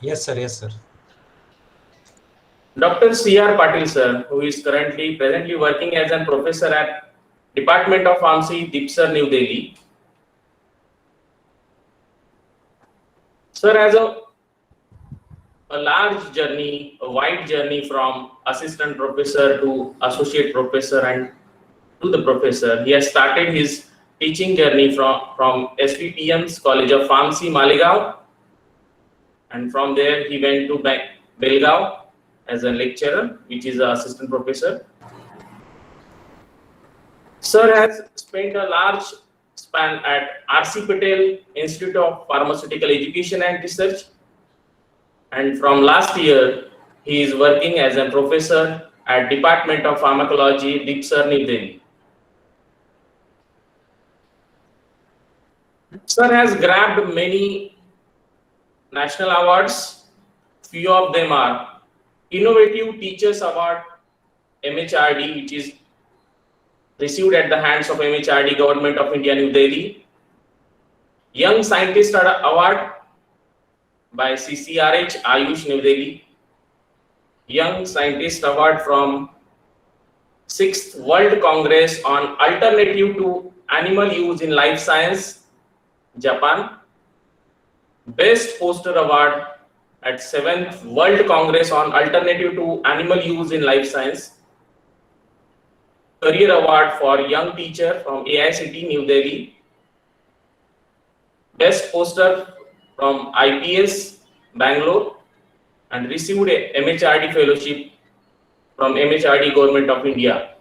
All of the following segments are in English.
Yes, sir. Yes, sir. Dr. C.R. Patil, sir, who is presently working as a professor at Department of Pharmacy, Dipsar, New Delhi. Sir has a large journey, a wide journey from assistant professor to associate professor and to the professor. He has started his teaching journey from SPPM's College of Pharmacy, Malegaon, and from there he went to Belgaum as a lecturer, which is an assistant professor. Sir has spent a large span at R.C. Patel Institute of Pharmaceutical Education and Research, and from last year he is working as a professor at Department of Pharmacology, Dipsar, New Delhi. Sir has grabbed many national awards. Few of them are Innovative Teachers Award, MHRD, which is received at the hands of MHRD, Government of India, New Delhi. Young Scientist Award by CCRH, Ayush, New Delhi. Young Scientist Award from 6th World Congress on Alternative to Animal Use in Life Science, Japan. Best Poster Award at 7th World Congress on Alternative to Animal Use in Life Science. Career Award for Young Teacher from AICT, New Delhi. Best Poster from IPS, Bangalore, and received a MHRD Fellowship from MHRD, Government of India.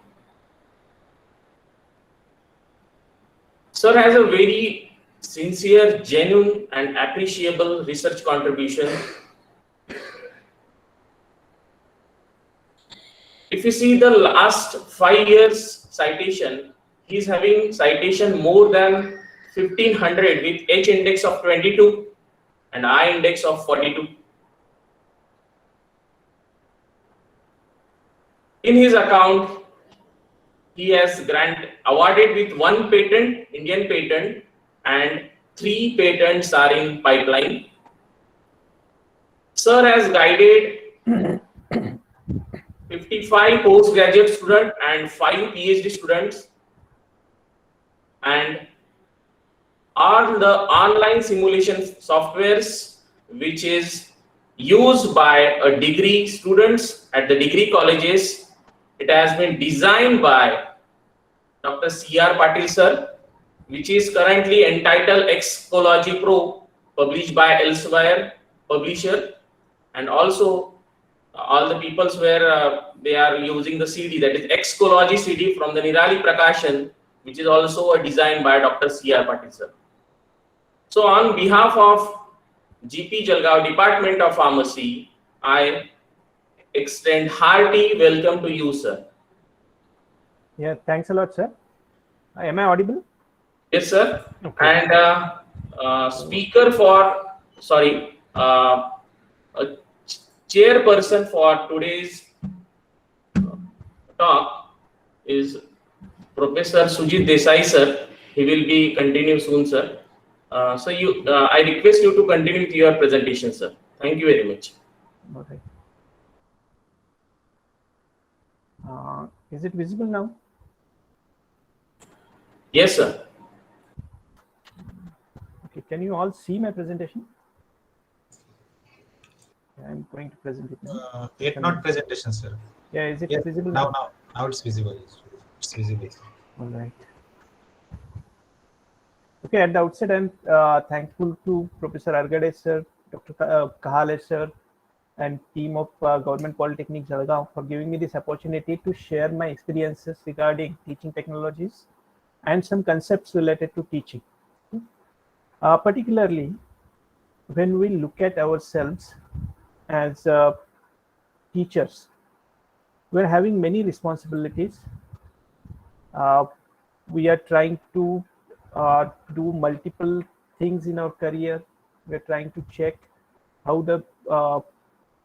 Sir has a very sincere, genuine, and appreciable research contribution. If you see the last 5 years citation, he is having citation more than 1500 with H index of 22 and I index of 42. In his account, he has awarded with 1 patent, Indian patent, and 3 patents are in pipeline. Sir has guided 55 postgraduate students and 5 PhD students, and all the online simulation softwares which is used by a degree students at the degree colleges. It has been designed by Dr. C.R. Patil sir, which is currently entitled Xcology Pro, published by Elsewhere publisher, and also all the peoples where they are using the CD, that is Xcology CD from the Nirali Prakashan, which is also a design by Dr. C.R. Patil sir. So on behalf of GP Jalgaon Department of Pharmacy, I extend hearty welcome to you, sir. Yeah, thanks a lot, sir. Am I audible? Yes, sir. Okay. And speaker for, sorry, chairperson for today's talk is Professor Sujit Desai, sir. He will be continue soon, sir. So I request you to continue with your presentation, sir. Thank you very much. Okay. Is it visible now? Yes, sir. Okay. Can you all see my presentation? I'm going to present it now. Yet not presentation, sir. Yeah, is it Yes, visible now? Now it's visible. It's visible. All right. Okay, at the outset, I'm thankful to Professor Argade sir, Dr. Kahale sir, and team of Government Polytechnic Jalgaon for giving me this opportunity to share my experiences regarding teaching technologies and some concepts related to teaching. Particularly, when we look at ourselves as teachers, we're having many responsibilities. We are trying to do multiple things in our career. We're trying to check how the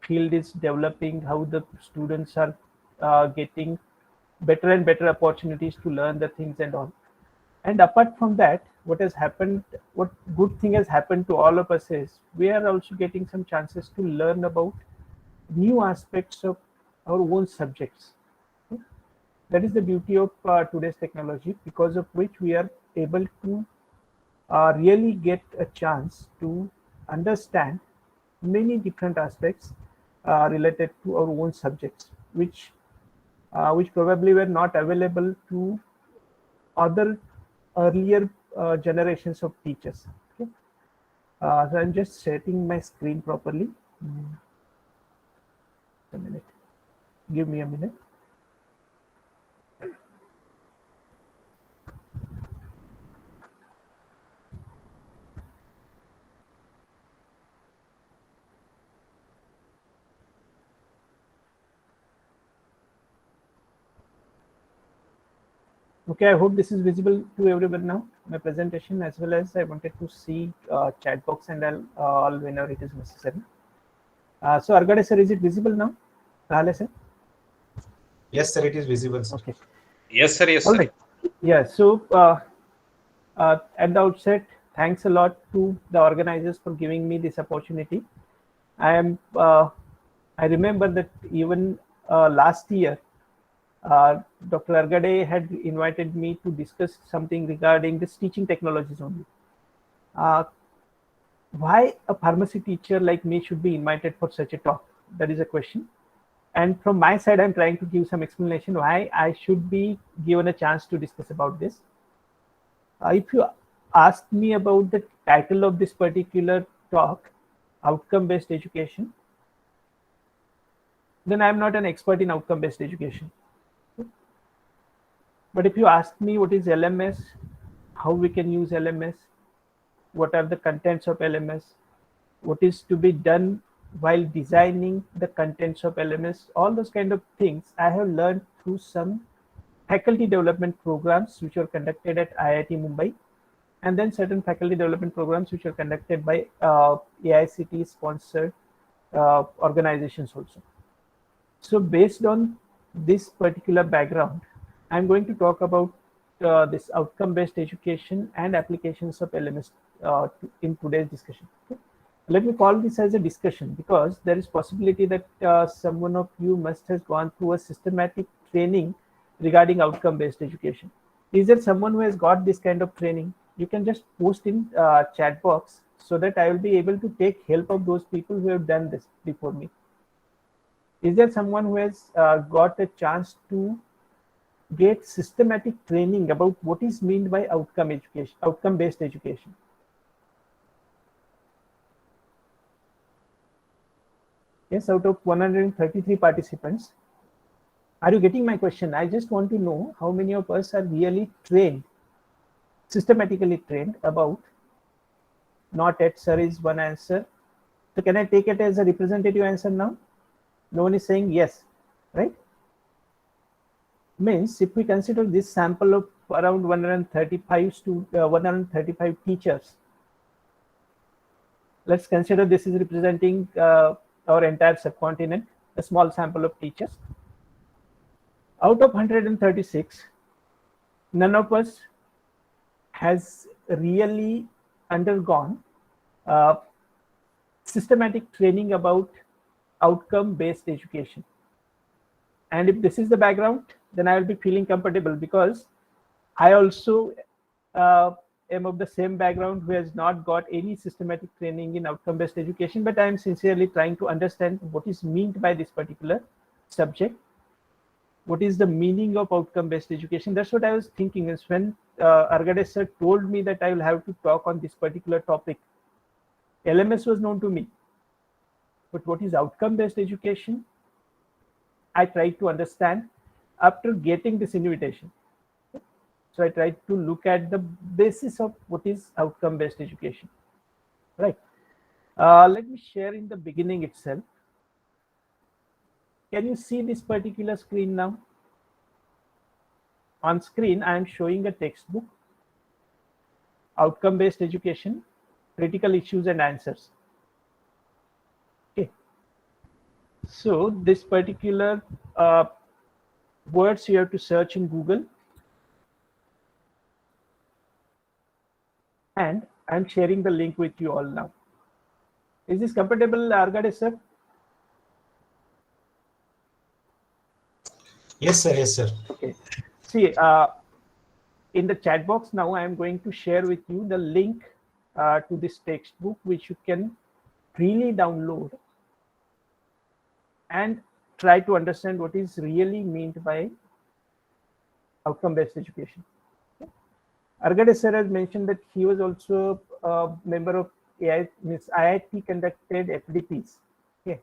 field is developing, how the students are getting better and better opportunities to learn the things and all. And apart from that, what has happened, what good thing has happened to all of us is we are also getting some chances to learn about new aspects of our own subjects. That is the beauty of today's technology, because of which we are able to really get a chance to understand many different aspects related to our own subjects, which probably were not available to other earlier generations of teachers. Okay? So I'm just setting my screen properly. A minute. Give me a minute. Okay, I hope this is visible to everyone now, my presentation, as well as I wanted to see chat box and all whenever it is necessary. So Argade sir, is it visible now? Kahale sir? Yes, sir, it is visible, sir. Okay. Yes, sir. Yes, All sir. right. Yeah, so at the outset, thanks a lot to the organizers for giving me this opportunity. I remember that even last year, Dr. Argade had invited me to discuss something regarding this teaching technologies only. Why a pharmacy teacher like me should be invited for such a talk? That is a question. And from my side, I'm trying to give some explanation why I should be given a chance to discuss about this. If you ask me about the title of this particular talk, outcome-based education, then I'm not an expert in outcome-based education. But if you ask me what is LMS, how we can use LMS, what are the contents of LMS, what is to be done while designing the contents of LMS, all those kind of things I have learned through some faculty development programs which were conducted at IIT Mumbai, and then certain faculty development programs which are conducted by AICTE sponsored organizations also. So based on this particular background, I'm going to talk about this outcome-based education and applications of LMS in today's discussion. Okay? Let me call this as a discussion because there is possibility that someone of you must have gone through a systematic training regarding outcome-based education. Is there someone who has got this kind of training? You can just post in chat box so that I will be able to take help of those people who have done this before me. Is there someone who has got a chance to get systematic training about what is meant by outcome education, outcome-based education? Yes, out of 133 participants. Are you getting my question? I just want to know how many of us are really trained, systematically trained about. Not at, sir, is one answer. So can I take it as a representative answer now? No one is saying yes, right? Means if we consider this sample of around 135 teachers, let's consider this is representing our entire subcontinent, a small sample of teachers. Out of 136, none of us has really undergone systematic training about outcome-based education. And if this is the background, then I will be feeling comfortable because I also am of the same background who has not got any systematic training in outcome-based education, but I am sincerely trying to understand what is meant by this particular subject. What is the meaning of outcome-based education? That's what I was thinking is when Argade sir told me that I will have to talk on this particular topic. LMS was known to me, but what is outcome-based education? I tried to understand after getting this invitation. So I tried to look at the basis of what is outcome-based education, right? Let me share in the beginning itself. Can you see this particular screen now? On screen, I am showing a textbook, outcome-based education, critical issues and answers. Okay. So this particular words you have to search in Google. and I'm sharing the link with you all now. Is this comfortable, Argade sir? Yes, sir. Yes, sir. Okay. See, in the chat box now, I am going to share with you the link to this textbook, which you can freely download and try to understand what is really meant by outcome-based education. Argade sir has mentioned that he was also a member of IIT conducted FDPs. Okay.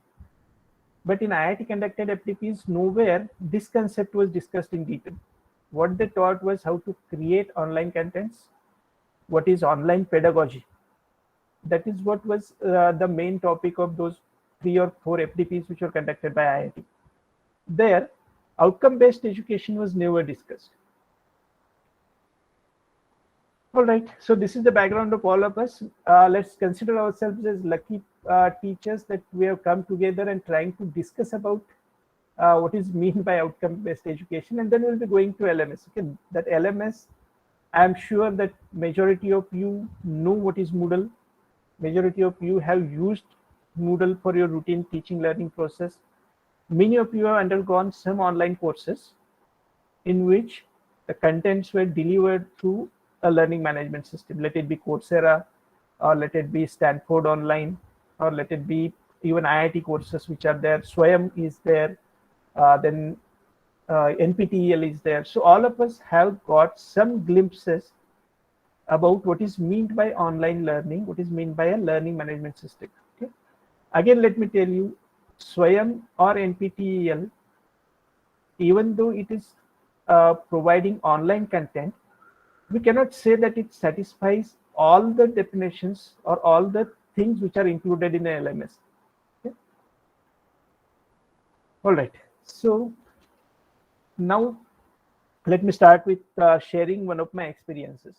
But in IIT conducted FDPs, nowhere this concept was discussed in detail. What they taught was how to create online contents, what is online pedagogy. That is what was the main topic of those 3 or 4 FDPs which were conducted by IIT. There, outcome-based education was never discussed. All right, so this is the background of all of us. Let's consider ourselves as lucky teachers that we have come together and trying to discuss about what is meant by outcome-based education, and then we'll be going to LMS. Okay, that LMS, I'm sure that majority of you know what is Moodle. Majority of you have used Moodle for your routine teaching learning process. Many of you have undergone some online courses in which the contents were delivered through a learning management system. Let it be Coursera, or let it be Stanford Online, or let it be even IIT courses which are there. Swayam is there, then NPTEL is there. So all of us have got some glimpses about what is meant by online learning, what is meant by a learning management system. Okay. Again, let me tell you, Swayam or NPTEL, even though it is providing online content, we cannot say that it satisfies all the definitions or all the things which are included in the LMS. Okay. All right. So now let me start with sharing one of my experiences.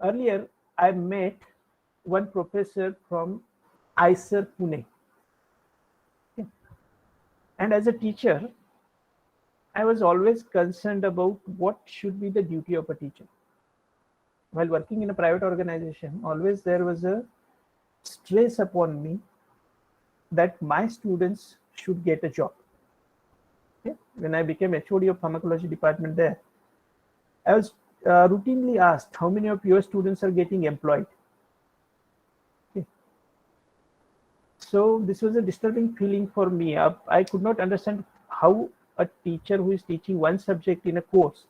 Earlier, I met one professor from IISER Pune. Okay. And as a teacher, I was always concerned about what should be the duty of a teacher. While working in a private organization, always there was a stress upon me that my students should get a job. Okay? When I became HOD of pharmacology department there, I was routinely asked how many of your students are getting employed. Okay. So this was a disturbing feeling for me. I could not understand how a teacher who is teaching one subject in a course,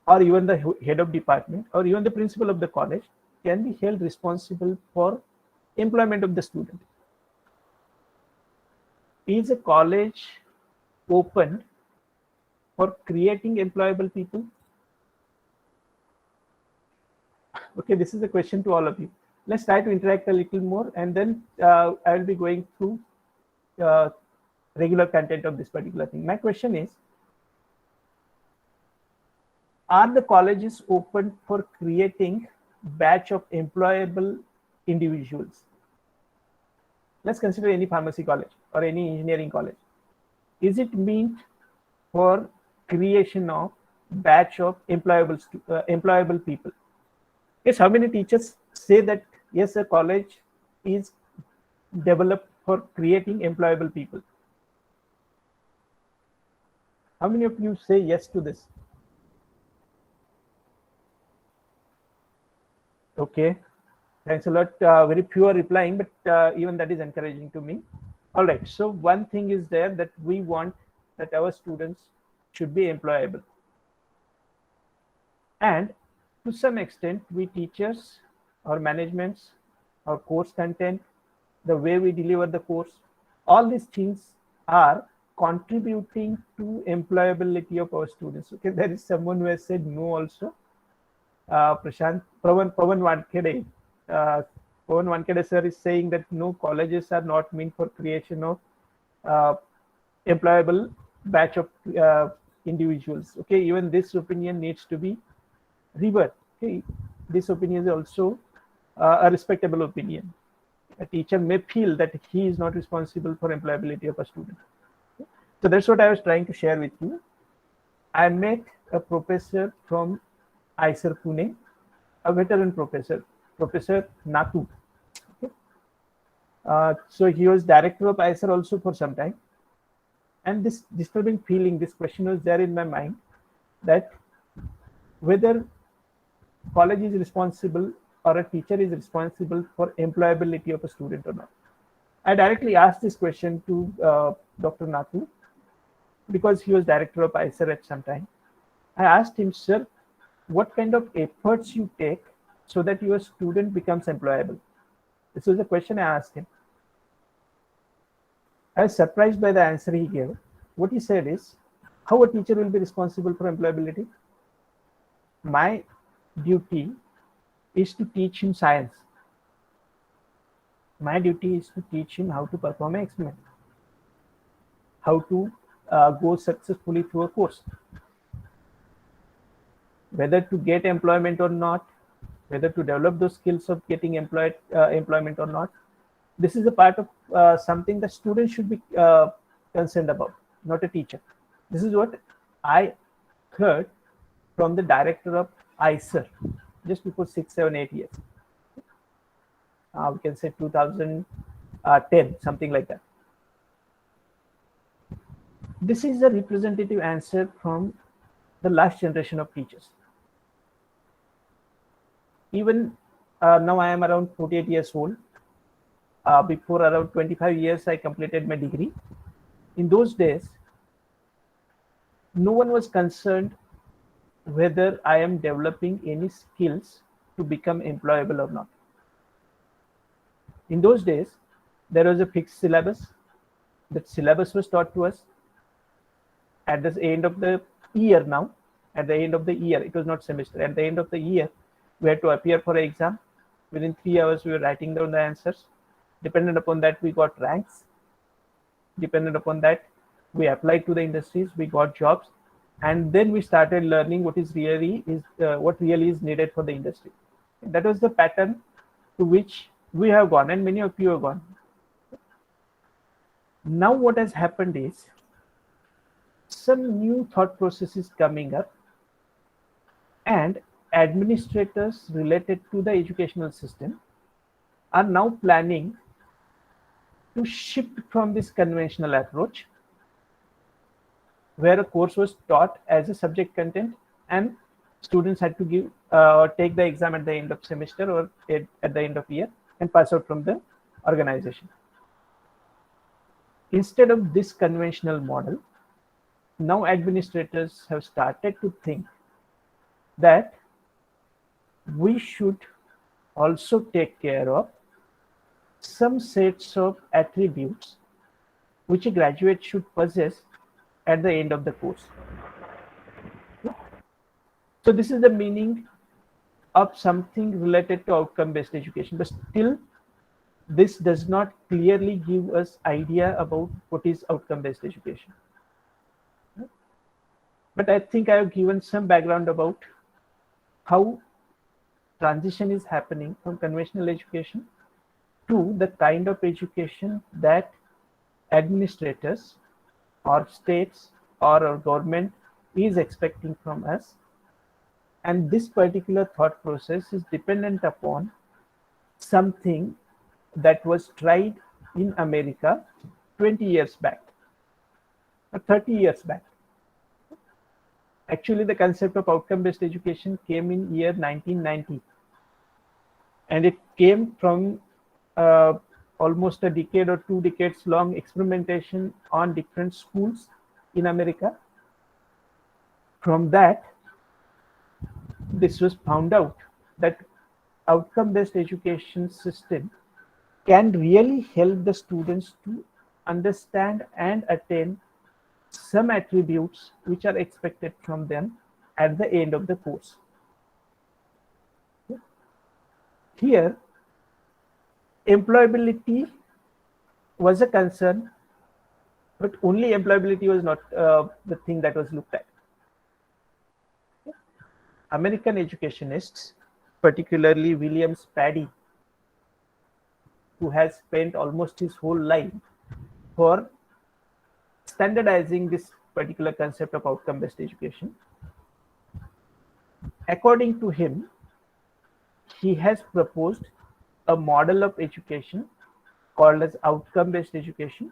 or even the head of department, or even the principal of the college, can be held responsible for employment of the student. Is a college open for creating employable people? Okay, this is a question to all of you. Let's try to interact a little more, and then I will be going through regular content of this particular thing. My question is, are the colleges open for creating batch of employable individuals? Let's consider any pharmacy college or any engineering college. Is it meant for creation of batch of employable people? Yes, how many teachers say that yes, a college is developed for creating employable people? How many of you say yes to this? Okay, thanks a lot. Very few are replying, but even that is encouraging to me. All right, so one thing is there that we want that our students should be employable. And to some extent, we teachers, our managements, our course content, the way we deliver the course, all these things are contributing to employability of our students. Okay, there is someone who has said no also. Pawan Wankhede. Pawan Wankhede sir is saying that no, colleges are not meant for creation of employable batch of individuals. Okay, even this opinion needs to be reversed. Okay, this opinion is also a respectable opinion. A teacher may feel that he is not responsible for employability of a student. Okay? So that's what I was trying to share with you. I met a professor from IISER Pune, a veteran professor, Professor Nathu. Okay. So he was director of IISER also for some time. And this disturbing feeling, this question was there in my mind, that whether college is responsible or a teacher is responsible for employability of a student or not. I directly asked this question to Dr. Nathu because he was director of IISER at some time. I asked him, sir, what kind of efforts you take so that your student becomes employable? This was the question I asked him. I was surprised by the answer he gave. What he said is, how a teacher will be responsible for employability? My duty is to teach him science. My duty is to teach him how to perform an experiment, how to go successfully through a course. Whether to get employment or not, whether to develop those skills of getting employment or not, this is a part of something that students should be concerned about, not a teacher. This is what I heard from the director of IISER just before 6, 7, 8 years. We can say 2010, something like that. This is a representative answer from the last generation of teachers. Even now I am around 48 years old. Before around 25 years, I completed my degree. In those days, no one was concerned whether I am developing any skills to become employable or not. In those days, there was a fixed syllabus. That syllabus was taught to us at the end of the year now. At the end of the year, it was not semester. At the end of the year, we had to appear for an exam. Within 3 hours, we were writing down the answers. Dependent upon that, we got ranks. Dependent upon that, we applied to the industries, we got jobs, and then we started learning what really is needed for the industry. That was the pattern to which we have gone, and many of you have gone. Now what has happened is some new thought process is coming up, and administrators related to the educational system are now planning to shift from this conventional approach where a course was taught as a subject content and students had to take the exam at the end of semester or at the end of year and pass out from the organization. Instead of this conventional model, now administrators have started to think that we should also take care of some sets of attributes which a graduate should possess at the end of the course. So this is the meaning of something related to outcome-based education, but still this does not clearly give us idea about what is outcome-based education. But I think I have given some background about how transition is happening from conventional education to the kind of education that administrators or states or our government is expecting from us. And this particular thought process is dependent upon something that was tried in America 20 years back or 30 years back. Actually, the concept of outcome-based education came in year 1990, and it came from almost a decade or 2 decades long experimentation on different schools in America. From that, this was found out that outcome-based education system can really help the students to understand and attain some attributes which are expected from them at the end of the course. Here, employability was a concern, but only employability was not the thing that was looked at. American educationists, particularly William Spady, who has spent almost his whole life for standardizing this particular concept of outcome-based education. According to him, he has proposed a model of education called as outcome-based education,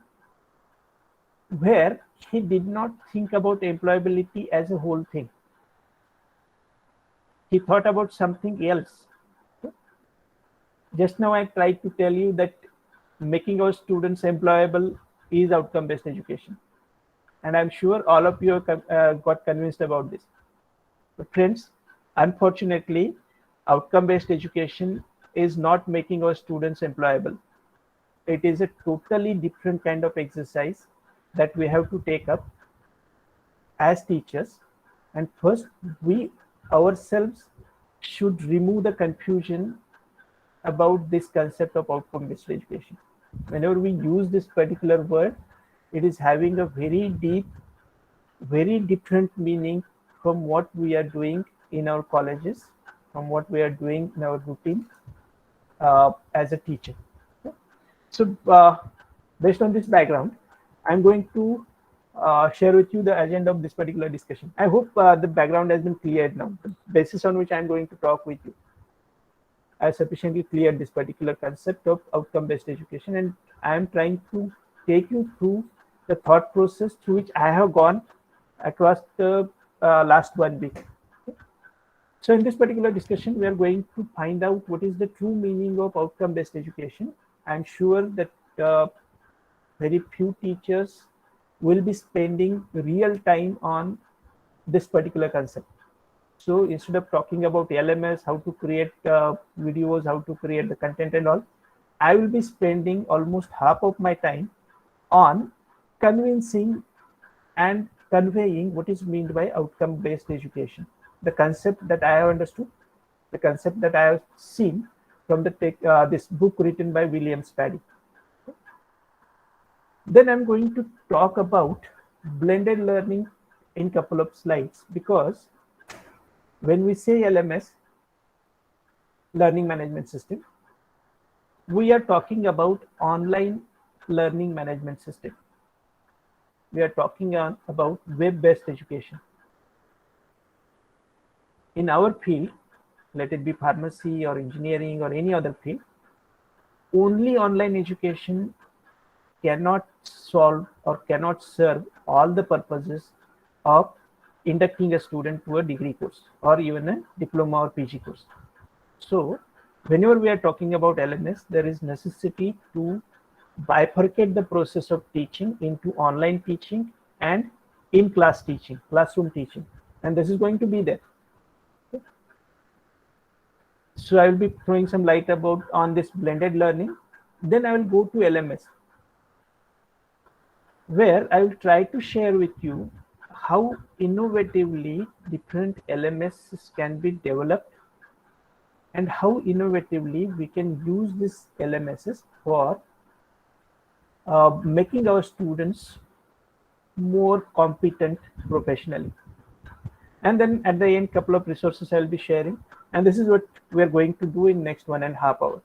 where he did not think about employability as a whole thing. He thought about something else. Just now I tried to tell you that making our students employable is outcome-based education. And I'm sure all of you got convinced about this. But friends, unfortunately, outcome-based education is not making our students employable. It is a totally different kind of exercise that we have to take up as teachers. And first, we ourselves should remove the confusion about this concept of outcome-based education. Whenever we use this particular word, it is having a very deep, very different meaning from what we are doing in our colleges, from what we are doing in our routine as a teacher. So based on this background, I'm going to share with you the agenda of this particular discussion. I hope the background has been cleared now. The basis on which I'm going to talk with you, I sufficiently cleared this particular concept of outcome-based education, and I am trying to take you through the thought process through which I have gone across the last 1 week. So in this particular discussion, we are going to find out what is the true meaning of outcome-based education. I'm sure that very few teachers will be spending real time on this particular concept. So instead of talking about LMS, how to create videos, how to create the content and all, I will be spending almost half of my time on convincing and conveying what is meant by outcome-based education. The concept that I have understood, the concept that I have seen from the this book written by William Spady. Then I'm going to talk about blended learning in a couple of slides, because when we say LMS, learning management system, we are talking about online learning management system. We are talking about web-based education. In our field, let it be pharmacy or engineering or any other field, only online education cannot solve or cannot serve all the purposes of inducting a student to a degree course or even a diploma or PG course. So whenever we are talking about LMS, there is necessity to bifurcate the process of teaching into online teaching and in-class teaching, classroom teaching, and this is going to be there. So I will be throwing some light about on this blended learning. Then I will go to LMS, where I will try to share with you how innovatively different LMSs can be developed and how innovatively we can use these LMSs for making our students more competent professionally. And then at the end, couple of resources I'll be sharing, and this is what we're going to do in next 1.5 hours.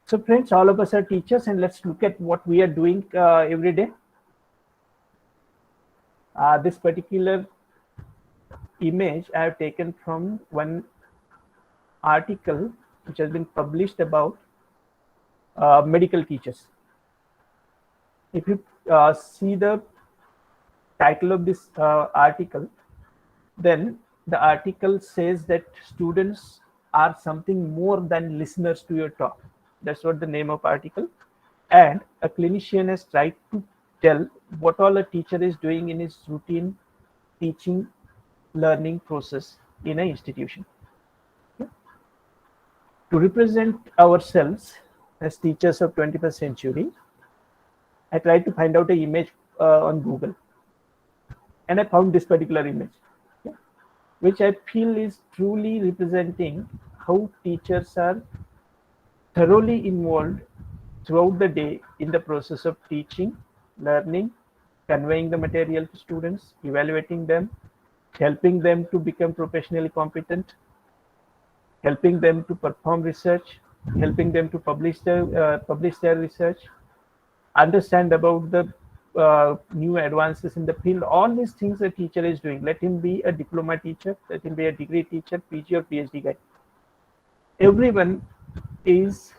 So friends, all of us are teachers, and let's look at what we are doing every day. This particular image I have taken from one article which has been published about medical teachers. If you see the title of this article, then the article says that students are something more than listeners to your talk. That's what the name of article. And a clinician has tried to tell what all a teacher is doing in his routine teaching learning process in an institution. Okay. To represent ourselves as teachers of 21st century, I tried to find out an image on Google, and I found this particular image, okay, which I feel is truly representing how teachers are thoroughly involved throughout the day in the process of teaching, learning, conveying the material to students, evaluating them, helping them to become professionally competent, helping them to perform research, helping them to publish their research, understand about the new advances in the field. All these things a teacher is doing. Let him be a diploma teacher, let him be a degree teacher, PG or PhD guy. everyone is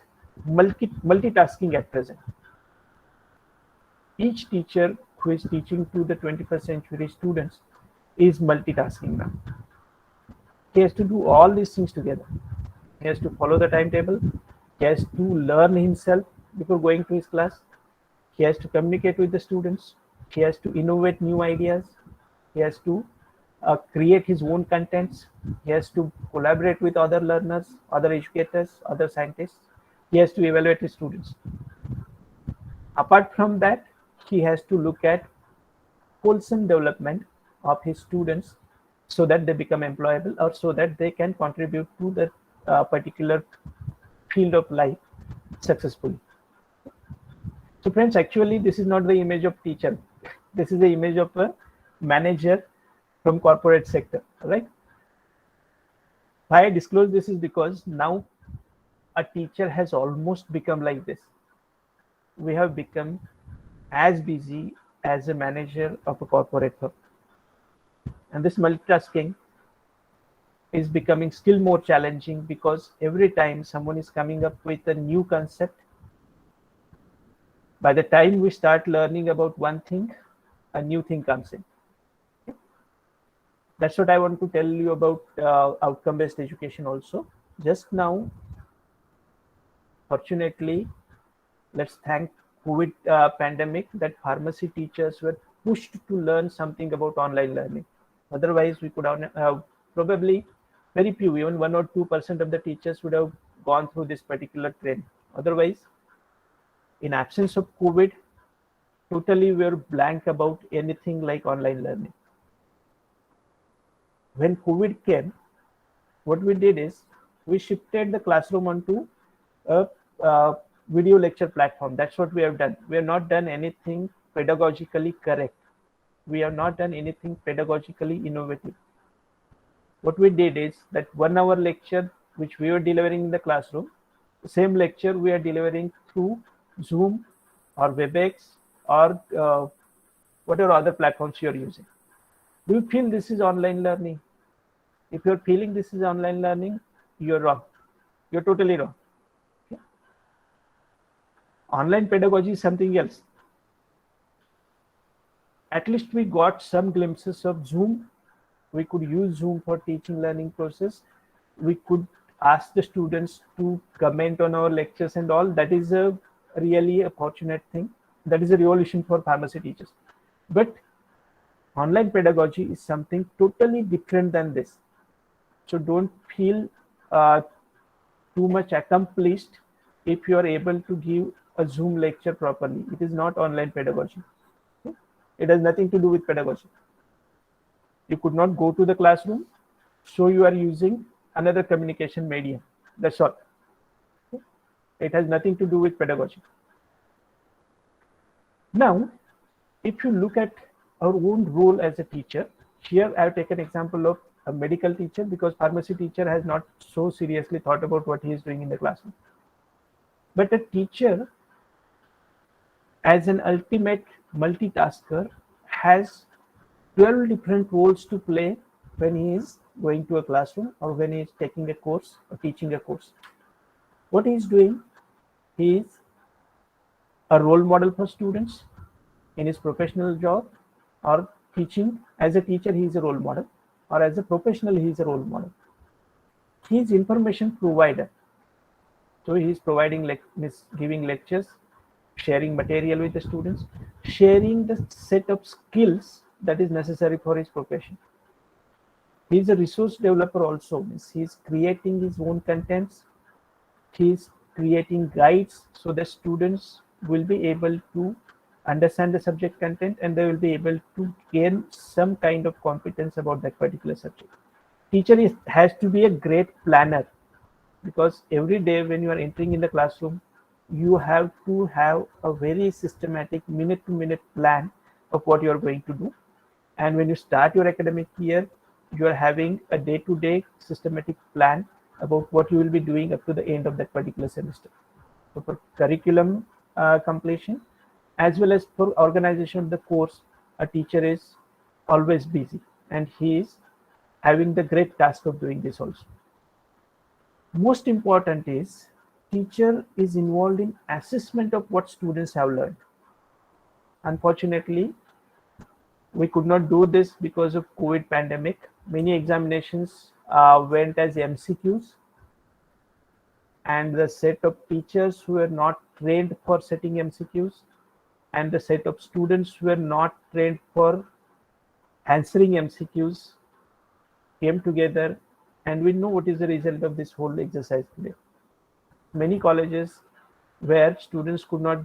multitasking at present. Each teacher who is teaching to the 21st century students is multitasking now. He has to do all these things together. He has to follow the timetable. He has to learn himself before going to his class. He has to communicate with the students. He has to innovate new ideas. He has to create his own contents. He has to collaborate with other learners, other educators, other scientists. He has to evaluate his students. Apart from that, he has to look at wholesome development of his students so that they become employable or so that they can contribute to the particular field of life successfully. So friends, actually this is not the image of teacher. This is the image of a manager from corporate sector, right? Why I disclose this is because now a teacher has almost become like this. We have become as busy as a manager of a corporate firm. And this multitasking is becoming still more challenging because every time someone is coming up with a new concept, by the time we start learning about one thing, a new thing comes in. That's what I want to tell you about outcome-based education also. Just now, fortunately, let's thank COVID pandemic that pharmacy teachers were pushed to learn something about online learning. Otherwise, we could have probably very few, even 1 or 2% of the teachers would have gone through this particular trend. Otherwise, in absence of COVID, totally we were blank about anything like online learning. When COVID came, what we did is we shifted the classroom onto a video lecture platform. That's what we have done. We have not done anything pedagogically correct. We have not done anything pedagogically innovative. What we did is that 1 hour lecture, which we were delivering in the classroom, the same lecture we are delivering through Zoom or WebEx or whatever other platforms you are using. Do you feel this is online learning? If you're feeling this is online learning, you're wrong. You're totally wrong. Okay. Online pedagogy is something else. At least we got some glimpses of Zoom. We could use Zoom for teaching learning process. We could ask the students to comment on our lectures and all. That is a really a fortunate thing. That is a revolution for pharmacy teachers. But online pedagogy is something totally different than this. So don't feel too much accomplished if you are able to give a Zoom lecture properly. It is not online pedagogy. Okay? It has nothing to do with pedagogy. You could not go to the classroom, so you are using another communication medium. That's all. Okay? It has nothing to do with pedagogy. Now, if you look at our own role as a teacher, here I have taken example of a medical teacher because pharmacy teacher has not so seriously thought about what he is doing in the classroom. But a teacher, as an ultimate multitasker, has 12 different roles to play when he is going to a classroom or when he is taking a course or teaching a course. What he is doing, he is a role model for students in his professional job or teaching. As a teacher, he is a role model, or as a professional, he is a role model. He is information provider. So he is providing, giving lectures, sharing material with the students, sharing the set of skills that is necessary for his profession. He is a resource developer also. He is creating his own contents. He is creating guides so the students will be able to understand the subject content and they will be able to gain some kind of competence about that particular subject. Teacher has to be a great planner because every day when you are entering in the classroom, you have to have a very systematic minute-to-minute plan of what you are going to do. And when you start your academic year, you are having a day-to-day systematic plan about what you will be doing up to the end of that particular semester. So for curriculum completion, as well as for organization of the course, a teacher is always busy and he is having the great task of doing this also. Most important is teacher is involved in assessment of what students have learned. Unfortunately, we could not do this because of COVID pandemic. Many examinations went as MCQs, and the set of teachers who were not trained for setting MCQs and the set of students who were not trained for answering MCQs came together, and we know what is the result of this whole exercise today. Many colleges where students could not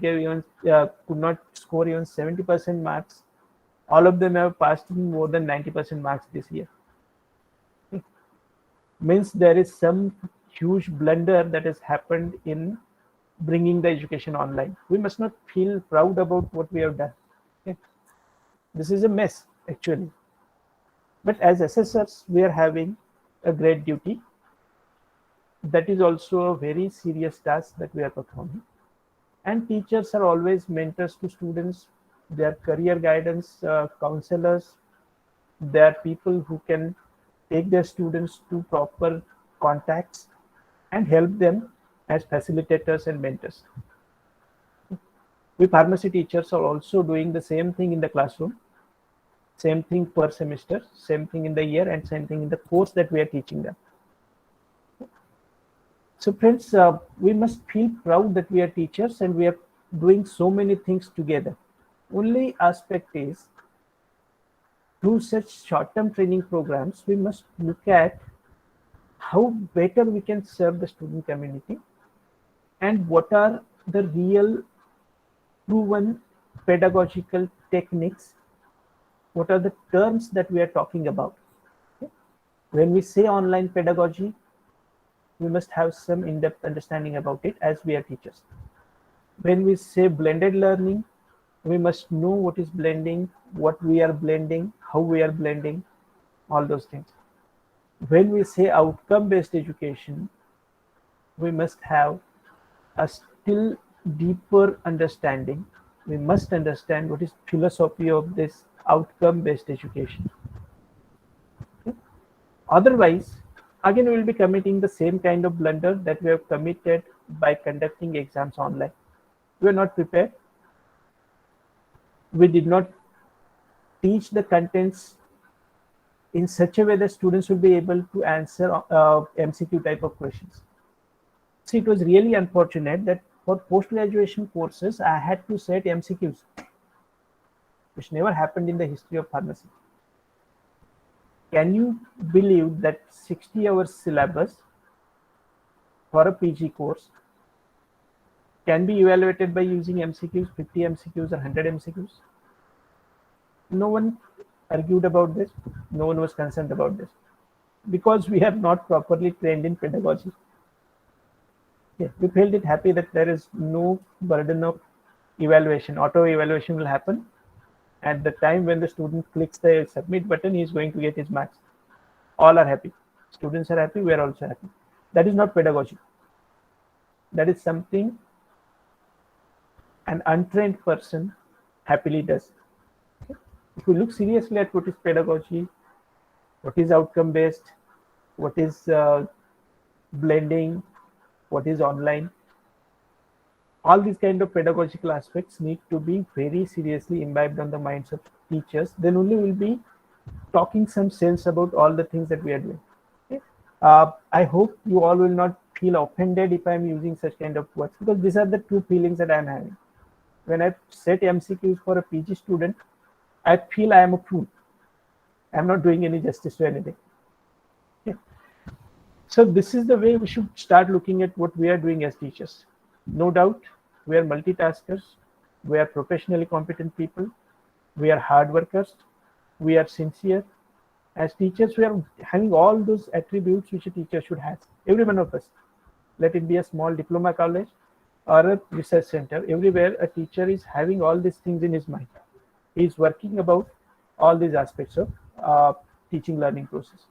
score even 70% marks, all of them have passed in more than 90% marks this year. Means there is some huge blunder that has happened in bringing the education online. We must not feel proud about what we have done. Okay? This is a mess actually. But as assessors, we are having a great duty. That is also a very serious task that we are performing. And teachers are always mentors to students. They are career guidance counselors. They are people who can take their students to proper contacts and help them as facilitators and mentors. We pharmacy teachers are also doing the same thing in the classroom, same thing per semester, same thing in the year, and same thing in the course that we are teaching them. So friends, we must feel proud that we are teachers and we are doing so many things together. Only aspect is, through such short-term training programs, we must look at how better we can serve the student community and what are the real proven pedagogical techniques, what are the terms that we are talking about. Okay? When we say online pedagogy, we must have some in-depth understanding about it as we are teachers. When we say blended learning, we must know what is blending, what we are blending, how we are blending, all those things. When we say outcome-based education, we must have a still deeper understanding. We must understand what is philosophy of this outcome-based education. Okay? Otherwise, again, we will be committing the same kind of blunder that we have committed by conducting exams online. We are not prepared. We did not teach the contents in such a way that students will be able to answer MCQ type of questions. So it was really unfortunate that for post-graduation courses, I had to set MCQs, which never happened in the history of pharmacy. Can you believe that 60 hours syllabus for a PG course can be evaluated by using MCQs, 50 MCQs or 100 MCQs? No one argued about this. No one was concerned about this because we are not properly trained in pedagogy. Okay. We felt it happy that there is no burden of evaluation. Auto evaluation will happen. At the time when the student clicks the submit button, he is going to get his marks. All are happy. Students are happy. We are also happy. That is not pedagogy. That is something an untrained person happily does. Okay. If we look seriously at what is pedagogy, what is outcome based, what is blending, what is online, all these kind of pedagogical aspects need to be very seriously imbibed on the minds of teachers. Then only we'll be talking some sense about all the things that we are doing. Okay? I hope you all will not feel offended if I'm using such kind of words, because these are the two feelings that I'm having. When I set MCQs for a PG student, I feel I am a fool. I'm not doing any justice to anything. Okay. So this is the way we should start looking at what we are doing as teachers. No doubt, we are multitaskers. We are professionally competent people. We are hard workers. We are sincere. As teachers, we are having all those attributes which a teacher should have. Every one of us. Let it be a small diploma college or a research center. Everywhere, a teacher is having all these things in his mind. He is working about all these aspects of teaching learning process.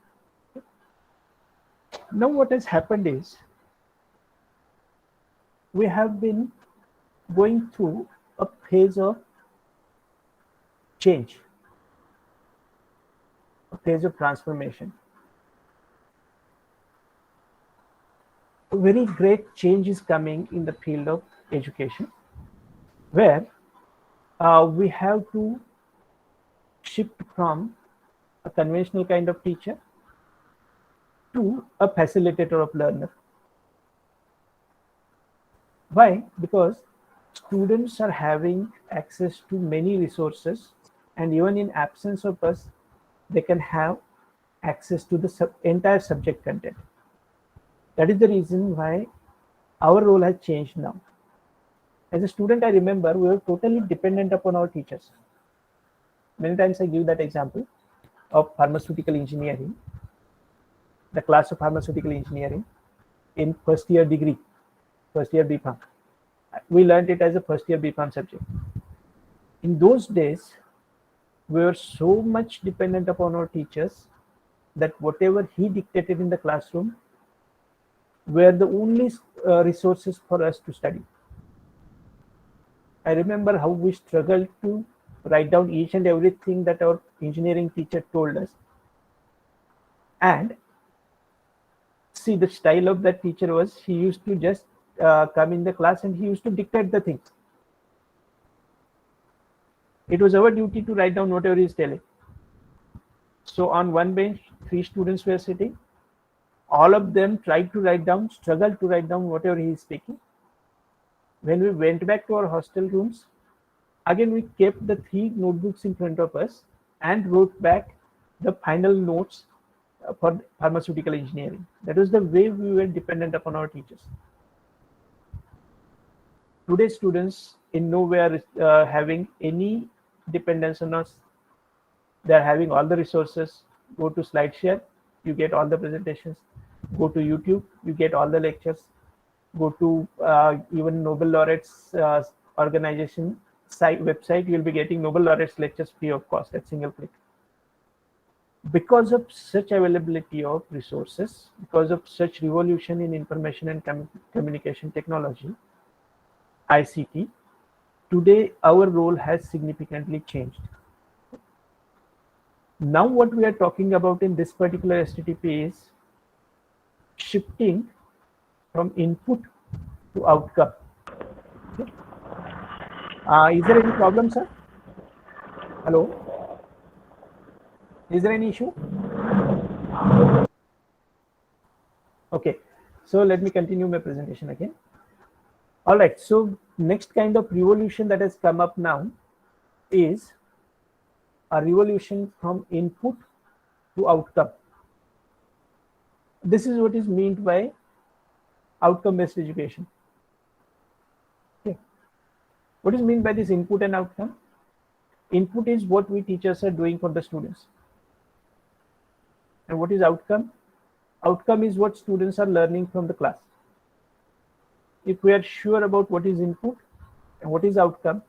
Now what has happened is, we have been going through a phase of change, a phase of transformation. a very great change is coming in the field of education, where we have to shift from a conventional kind of teacher to a facilitator of learner. Why? Because students are having access to many resources, and even in absence of us, they can have access to the entire subject content. That is the reason why our role has changed now. As a student, I remember we were totally dependent upon our teachers. Many times I give that example of pharmaceutical engineering, the class of pharmaceutical engineering in first year degree, first year BPharm. We learned it as a first year BPharm subject. In those days, we were so much dependent upon our teachers that whatever he dictated in the classroom were the only resources for us to study. I remember how we struggled to write down each and everything that our engineering teacher told us. And see, the style of that teacher was, he used to just come in the class and he used to dictate the things. It was our duty to write down whatever he is telling. So on one bench, 3 students were sitting. All of them tried to write down, struggled to write down whatever he is speaking. When we went back to our hostel rooms, again we kept the 3 notebooks in front of us and wrote back the final notes for pharmaceutical engineering. That was the way we were dependent upon our teachers. Today's students in nowhere having any dependence on us. They are having all the resources. Go to SlideShare, you get all the presentations. Go to YouTube, you get all the lectures. Go to even Nobel laureates organization website, you'll be getting Nobel laureates lectures free of cost at single click. Because of such availability of resources, because of such revolution in information and communication technology, ICT, today our role has significantly changed. Now what we are talking about in this particular STTP is shifting from input to outcome. Okay. Is there any problem, sir? Hello? Is there any issue? Okay, so let me continue my presentation again. All right, so next kind of revolution that has come up now is a revolution from input to outcome. This is what is meant by outcome-based education. Okay. What is meant by this input and outcome? Input is what we teachers are doing for the students. And what is outcome? Outcome is what students are learning from the class. If we are sure about what is input and what is outcome,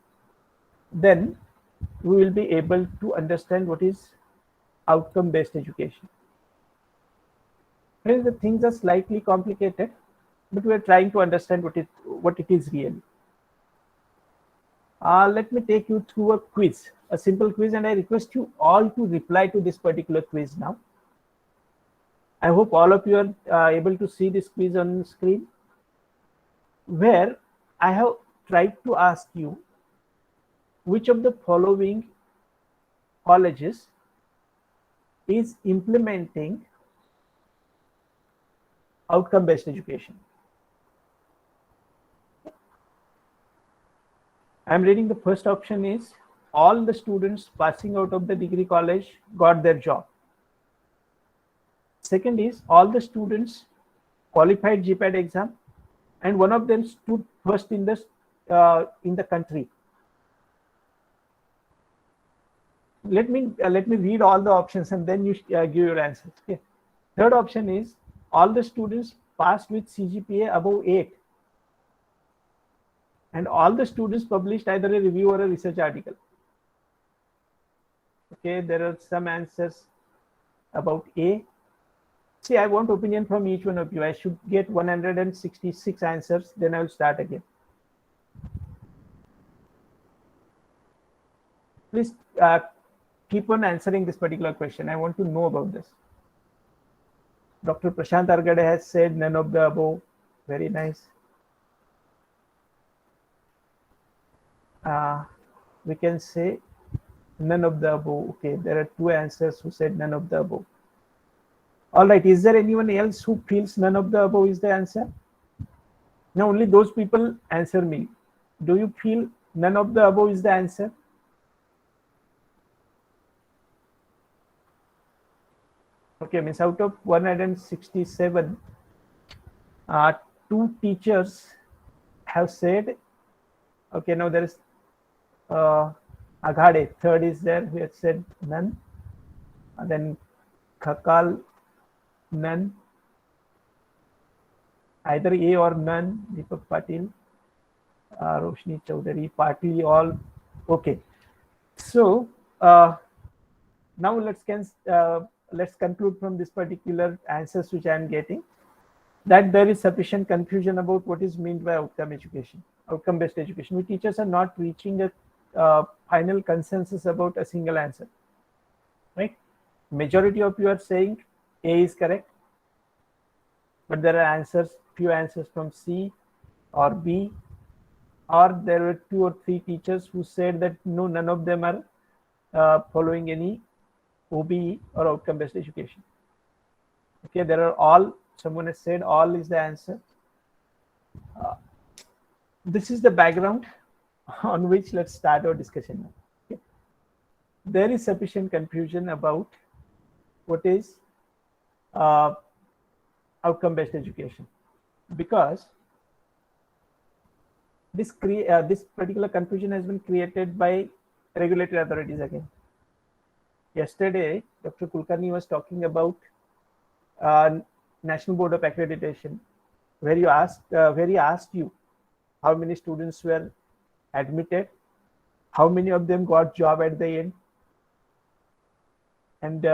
then we will be able to understand what is outcome-based education. Well, the things are slightly complicated, but we are trying to understand what it is really. Let me take you through a quiz, a simple quiz, and I request you all to reply to this particular quiz now. I hope all of you are able to see this quiz on screen, where I have tried to ask you which of the following colleges is implementing outcome-based education. I'm reading the first option is all the students passing out of the degree college got their job. Second is all the students qualified GPAT exam and one of them stood first in the country. Let me read all the options and then you give your answers. Okay. Third option is all the students passed with CGPA above 8 and all the students published either a review or a research article. Okay, there are some answers about A. See, I want opinion from each one of you. I should get 166 answers, then I will start again. Please keep on answering this particular question. I want to know about this. Dr. Prashant Argade has said none of the above. Very nice. We can say none of the above. Okay, there are two answers who said none of the above. All right, is there anyone else who feels none of the above is the answer? No, only those people answer me. Do you feel none of the above is the answer? Okay, means out of 167, two teachers have said, okay, now there is Aghade, third is there, who has said none. And then Khakal, none. Either A or none. Deepak Patil, Roshni Chaudhary, partly all. Okay. So now let's conclude from this particular answers which I am getting that there is sufficient confusion about what is meant by outcome education, outcome-based education. We teachers are not reaching a final consensus about a single answer, right? Majority of you are saying A is correct, but there are few answers from C or B, or there were 2 or 3 teachers who said that no, none of them are following any OBE or outcome-based education. Okay, there are all, someone has said all is the answer. This is the background on which let's start our discussion now. Okay. There is sufficient confusion about what is outcome-based education, because this particular confusion has been created by regulatory authorities again. Yesterday, Dr. Kulkarni was talking about National Board of Accreditation, where he asked you how many students were admitted, how many of them got job at the end, and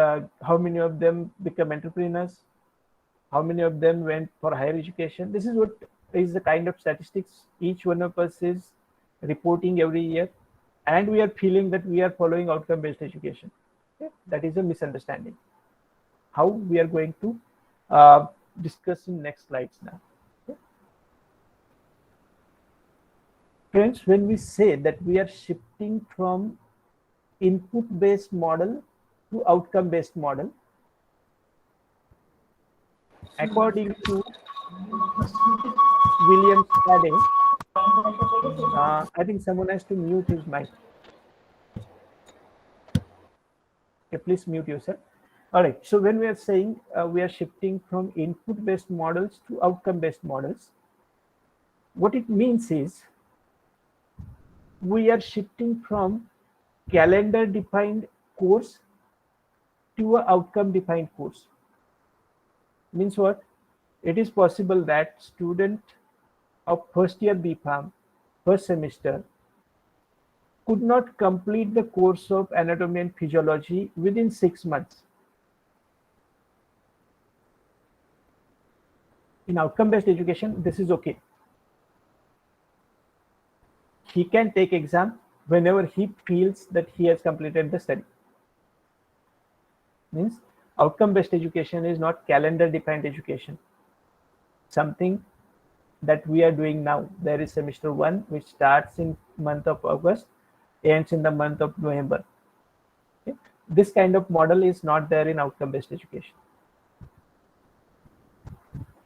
how many of them become entrepreneurs, how many of them went for higher education. This is what is the kind of statistics each one of us is reporting every year, and we are feeling that we are following outcome-based education. Okay? That is a misunderstanding. How we are going to discuss in next slides now. Okay? Friends, when we say that we are shifting from input-based model to outcome-based model, according to William Spradlin, I think someone has to mute his mic. Okay, please mute yourself. All right. So when we are saying we are shifting from input-based models to outcome-based models, what it means is we are shifting from calendar-defined course to an outcome-defined course. Means what? It is possible that student of first year BPharm, first semester, could not complete the course of anatomy and physiology within 6 months. In outcome-based education, this is okay. He can take exam whenever he feels that he has completed the study. Means outcome-based education is not calendar-defined education. Something that we are doing now. There is semester 1, which starts in month of August, ends in the month of November. Okay? This kind of model is not there in outcome-based education.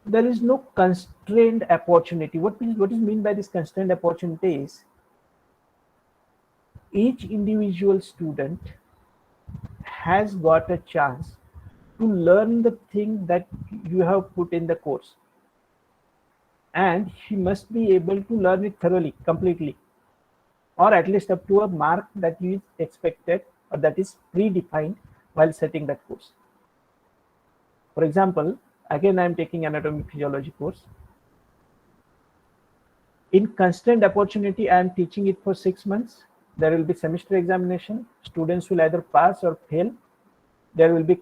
There is no constrained opportunity. What is meant by this constrained opportunity is each individual student has got a chance to learn the thing that you have put in the course, and he must be able to learn it thoroughly, completely, or at least up to a mark that is expected or that is predefined while setting that course. For example, again I am taking anatomy physiology course. In constrained opportunity, I am teaching it for 6 months. There will be semester examination. Students will either pass or fail. There will be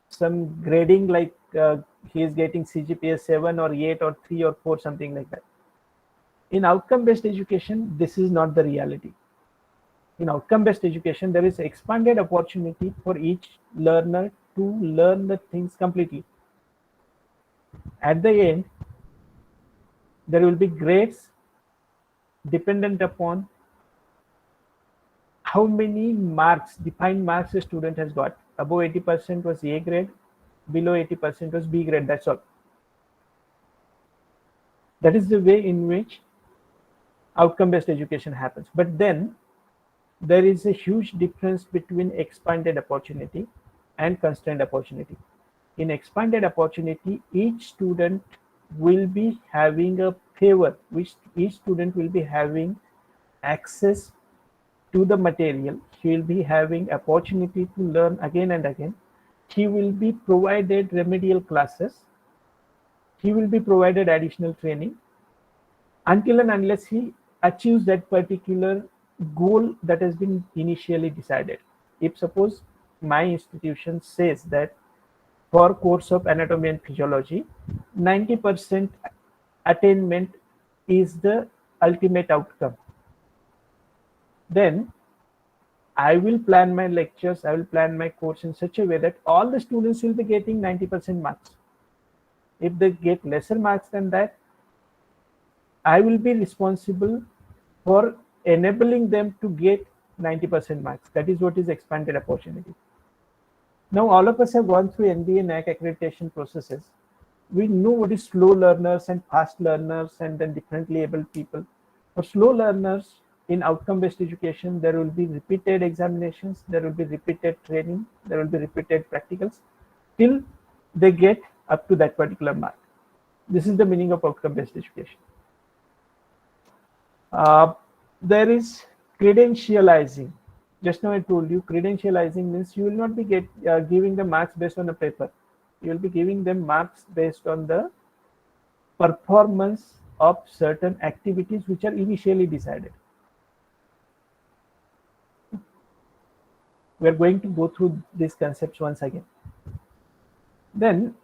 some grading, like he is getting CGPA 7 or 8 or 3 or 4, something like that. In outcome-based education, this is not the reality. In outcome-based education, there is expanded opportunity for each learner to learn the things completely. At the end, There will be grades dependent upon how many marks, defined marks, a student has got. Above 80% was A grade, below 80% was B grade, that's all. That is the way in which outcome-based education happens. But then there is a huge difference between expanded opportunity and constrained opportunity. In expanded opportunity, each student will be having a favor, which each student will be having access to the material. He will be having opportunity to learn again and again. He will be provided remedial classes. He will be provided additional training until and unless he achieves that particular goal that has been initially decided. If suppose my institution says that for course of anatomy and physiology, 90% attainment is the ultimate outcome, then I will plan my lectures, I will plan my course in such a way that all the students will be getting 90% marks. If they get lesser marks than that, I will be responsible for enabling them to get 90% marks. That is what is expanded opportunity. Now, all of us have gone through NBA NAAC accreditation processes. We know what is slow learners and fast learners and then differently abled people. For slow learners, in outcome-based education, there will be repeated examinations, there will be repeated training, there will be repeated practicals till they get up to that particular mark. This is the meaning of outcome-based education. There is credentializing. Just now I told you, credentializing means you will not be giving the marks based on a paper. You will be giving them marks based on the performance of certain activities which are initially decided. We are going to go through these concepts once again. Then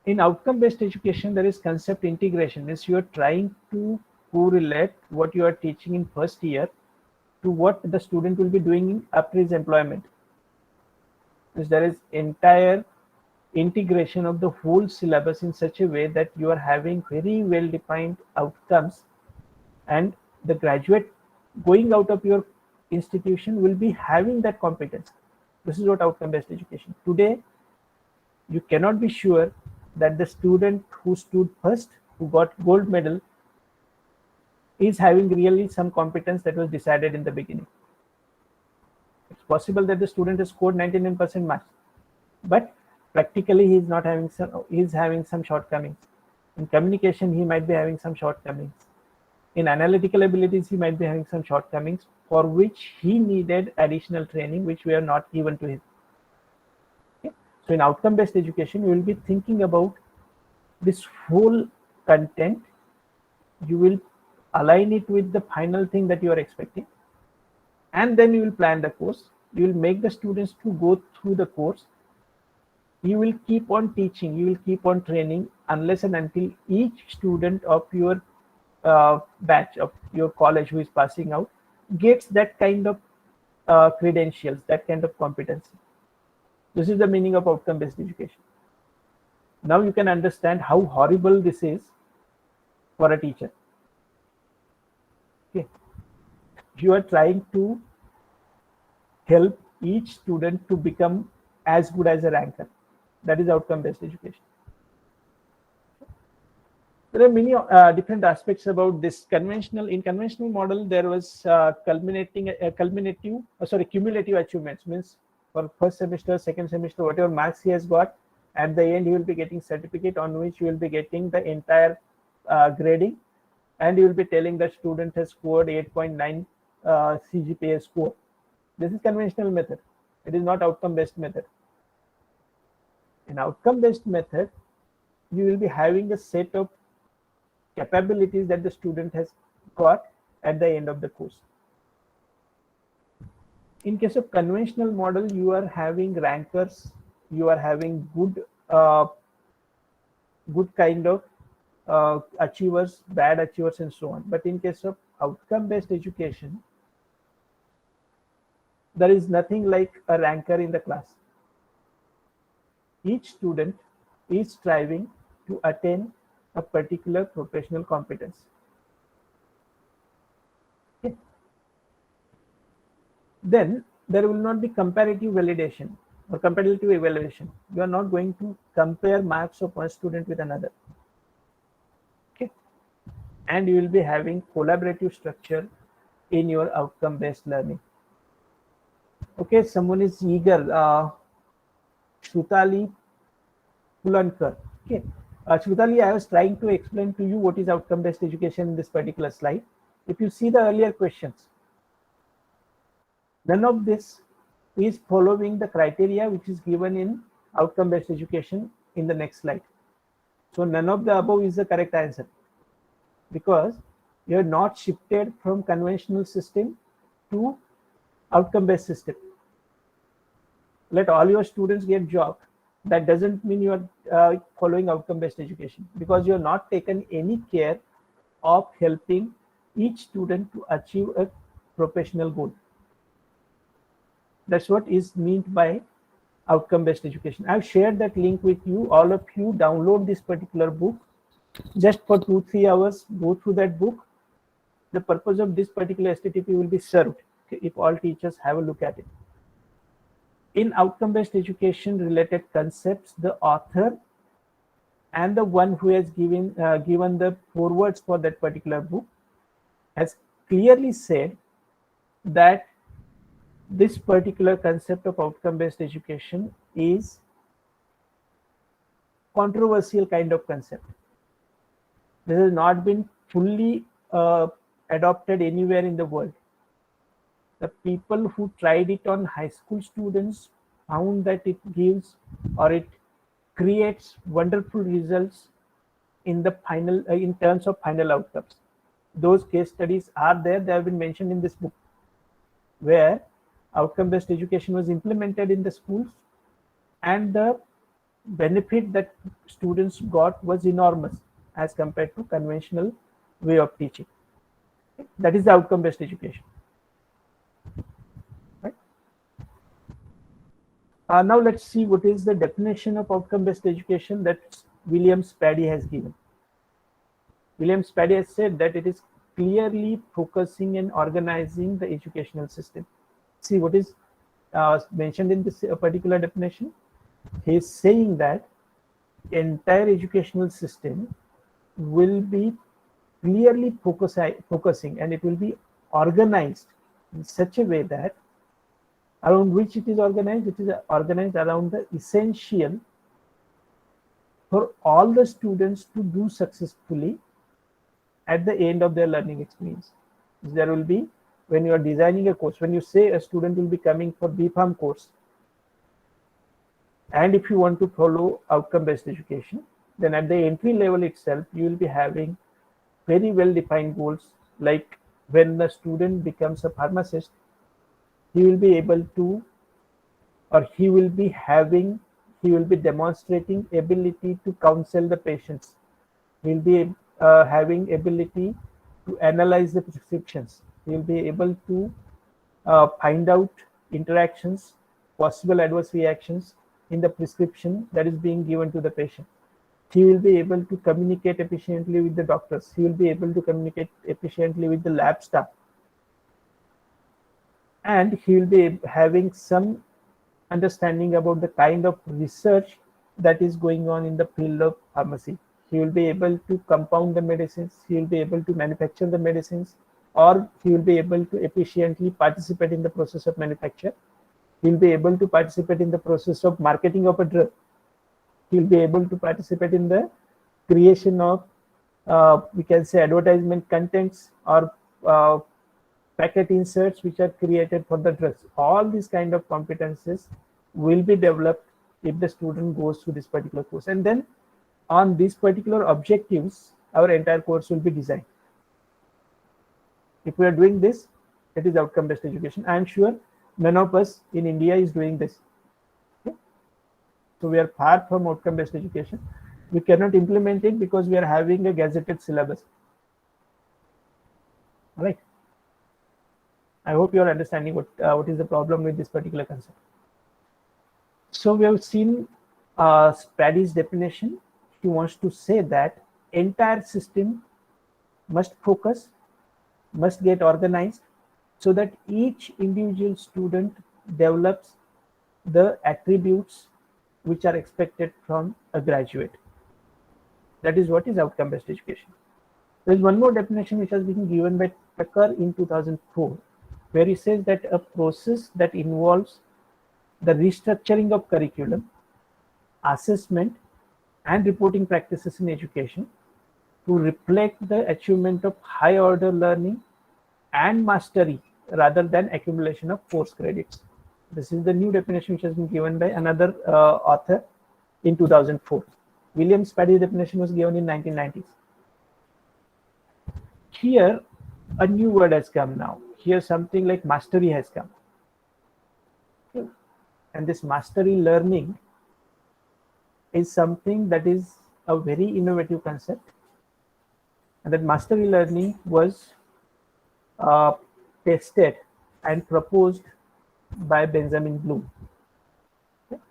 in outcome-based education, there is concept integration. Means you are trying to correlate what you are teaching in first year to what the student will be doing after his employment. Because there is entire integration of the whole syllabus in such a way that you are having very well defined outcomes, and the graduate going out of your institution will be having that competence. This is what outcome-based education. Today, you cannot be sure that the student who stood first, who got gold medal, is having really some competence that was decided in the beginning. It's possible that the student has scored 99% marks, but practically he is not having some. He is having some shortcomings. In communication, he might be having some shortcomings. In analytical abilities, he might be having some shortcomings for which he needed additional training, which we are not given to him. Okay? So in outcome-based education, you will be thinking about this whole content. You will align it with the final thing that you are expecting, and then you will plan the course. You will make the students to go through the course. You will keep on teaching, you will keep on training unless and until each student of your batch of your college who is passing out gets that kind of credentials, that kind of competency. This is the meaning of outcome-based education. Now you can understand how horrible this is for a teacher. Okay, you are trying to help each student to become as good as a ranker. That is outcome-based education. There are many different aspects about this. In conventional model, there was cumulative achievements. Means for first semester, second semester, whatever marks he has got, at the end he will be getting certificate on which you will be getting the entire grading, and you will be telling the student has scored 8.9 CGPA score. This is conventional method. It is not outcome-based method. In outcome-based method, you will be having a set of capabilities that the student has got at the end of the course. In case of conventional model, you are having rankers, you are having good kind of achievers, bad achievers, and so on. But in case of outcome-based education, there is nothing like a ranker in the class. Each student is striving to attain a particular professional competence. Okay. Then there will not be comparative validation or comparative evaluation. You are not going to compare marks of one student with another. Okay. And you will be having collaborative structure in your outcome-based learning. Okay, someone is eager. Shrutali Pulankar. Okay, Shrutali, I was trying to explain to you what is outcome-based education in this particular slide. If you see the earlier questions, none of this is following the criteria which is given in outcome-based education in the next slide. So none of the above is the correct answer, because you are not shifted from conventional system to outcome-based system. Let all your students get job. That doesn't mean you are following outcome-based education, because you have not taken any care of helping each student to achieve a professional goal. That's what is meant by outcome-based education. I've shared that link with you. All of you download this particular book. Just for 2-3 hours, go through that book. The purpose of this particular STTP will be served if all teachers have a look at it. In outcome-based education related concepts, the author and the one who has given the forewords for that particular book has clearly said that this particular concept of outcome-based education is controversial kind of concept. This has not been fully adopted anywhere in the world. The people who tried it on high school students found that it gives or it creates wonderful results in the final in terms of final outcomes. Those case studies are there. They have been mentioned in this book, where outcome-based education was implemented in the schools and the benefit that students got was enormous as compared to conventional way of teaching. That is the outcome-based education. Right? Now let's see what is the definition of outcome-based education that William Spady has given. William Spady has said that it is clearly focusing and organizing the educational system. See what is mentioned in this particular definition. He is saying that entire educational system will be clearly focusing, and it will be organized in such a way that around which it is organized around the essential for all the students to do successfully at the end of their learning experience. There will be, when you are designing a course, when you say a student will be coming for B.Pharm course, and if you want to follow outcome-based education, then at the entry level itself, you will be having very well-defined goals. Like when the student becomes a pharmacist, he will be able to, or he will be demonstrating ability to counsel the patients. He will be having ability to analyze the prescriptions. He will be able to find out interactions, possible adverse reactions in the prescription that is being given to the patient. He will be able to communicate efficiently with the doctors. He will be able to communicate efficiently with the lab staff. And he will be having some understanding about the kind of research that is going on in the field of pharmacy. He will be able to compound the medicines. He will be able to manufacture the medicines, or he will be able to efficiently participate in the process of manufacture. He will be able to participate in the process of marketing of a drug. He will be able to participate in the creation of, we can say, advertisement contents or packet inserts which are created for the drugs. All these kind of competences will be developed if the student goes through this particular course. And then on these particular objectives, our entire course will be designed. If we are doing this, it is outcome-based education. I am sure none of us in India is doing this. Okay? So we are far from outcome-based education. We cannot implement it because we are having a gazetted syllabus. All right. I hope you are understanding what is the problem with this particular concept. So we have seen Spady's definition. He wants to say that entire system must focus, must get organized, so that each individual student develops the attributes which are expected from a graduate. That is what is outcome-based education. There is one more definition which has been given by Tucker in 2004, where he says that a process that involves the restructuring of curriculum, assessment, and reporting practices in education to reflect the achievement of high order learning and mastery rather than accumulation of course credits. This is the new definition which has been given by another author in 2004. William Spaddy's definition was given in 1990s. Here, a new word has come now. Here, something like mastery has come. Okay. And this mastery learning is something that is a very innovative concept. And that mastery learning was tested and proposed by Benjamin Bloom. Okay.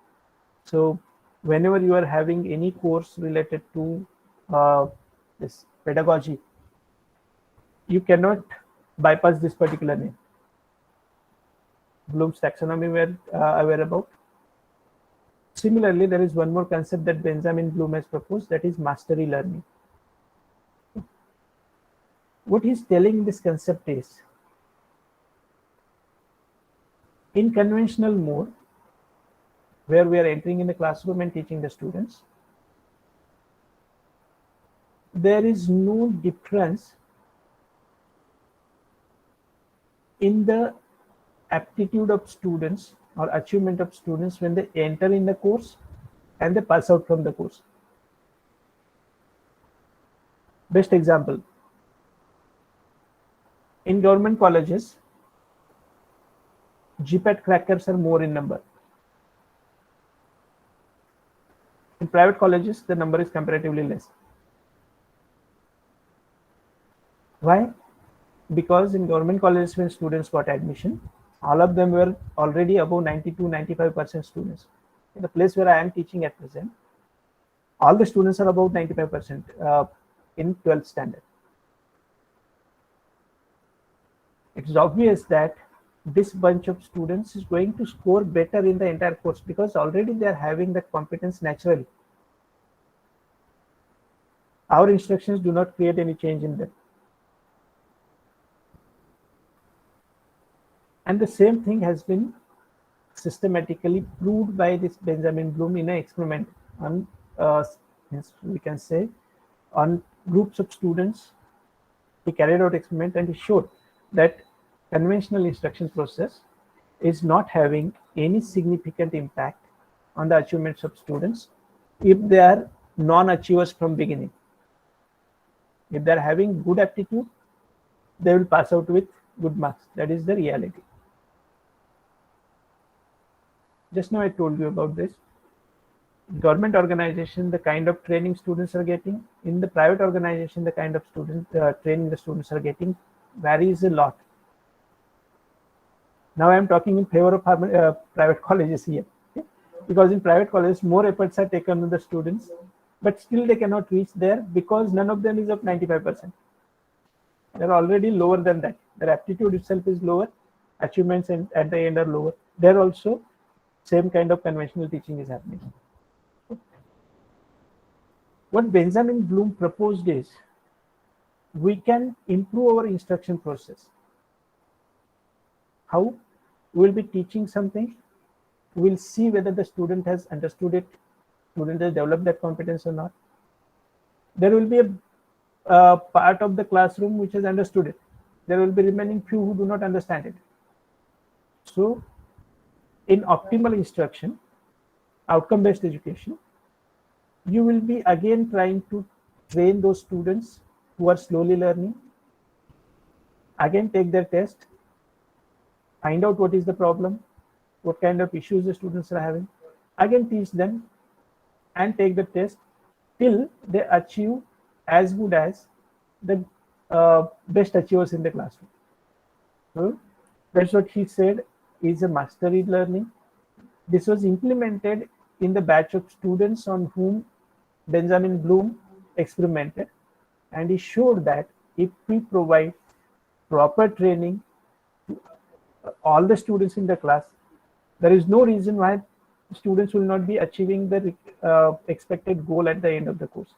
So, whenever you are having any course related to this pedagogy, you cannot bypass this particular name. Bloom's taxonomy we are aware about. Similarly, there is one more concept that Benjamin Bloom has proposed, that is mastery learning. What he's telling in this concept is, in conventional mode, where we are entering in the classroom and teaching the students, there is no difference in the aptitude of students or achievement of students when they enter in the course and they pass out from the course. Best example, in government colleges, GPAT crackers are more in number. In private colleges, the number is comparatively less. Why? Because in government colleges, when students got admission, all of them were already above 92-95% students. In the place where I am teaching at present, all the students are about 95% in 12th standard. It is obvious that this bunch of students is going to score better in the entire course because already they are having that competence naturally. Our instructions do not create any change in them. And the same thing has been systematically proved by this Benjamin Bloom in an experiment on, we can say, on groups of students. He carried out experiment and he showed that conventional instruction process is not having any significant impact on the achievements of students if they are non-achievers from beginning. If they are having good aptitude, they will pass out with good marks. That is the reality. Just now I told you about this. Government organization, the kind of training students are getting. In the private organization, the kind of training the students are getting varies a lot. Now I am talking in favor of private colleges here, okay? Because in private colleges, more efforts are taken on the students, but still they cannot reach there because none of them is of 95%. They're already lower than that. Their aptitude itself is lower, achievements at the end are lower. There also, same kind of conventional teaching is happening. What Benjamin Bloom proposed is, we can improve our instruction process. How? We will be teaching something. We will see whether the student has understood it, student has developed that competence or not. There will be a part of the classroom which has understood it. There will be remaining few who do not understand it. So, in optimal instruction, outcome-based education, you will be again trying to train those students who are slowly learning, again take their test, find out what is the problem, what kind of issues the students are having, again teach them and take the test till they achieve as good as the best achievers in the classroom. So that's what he said is a mastery learning. This was implemented in the batch of students on whom Benjamin Bloom experimented, and he showed that if we provide proper training to all the students in the class, there is no reason why students will not be achieving the expected goal at the end of the course.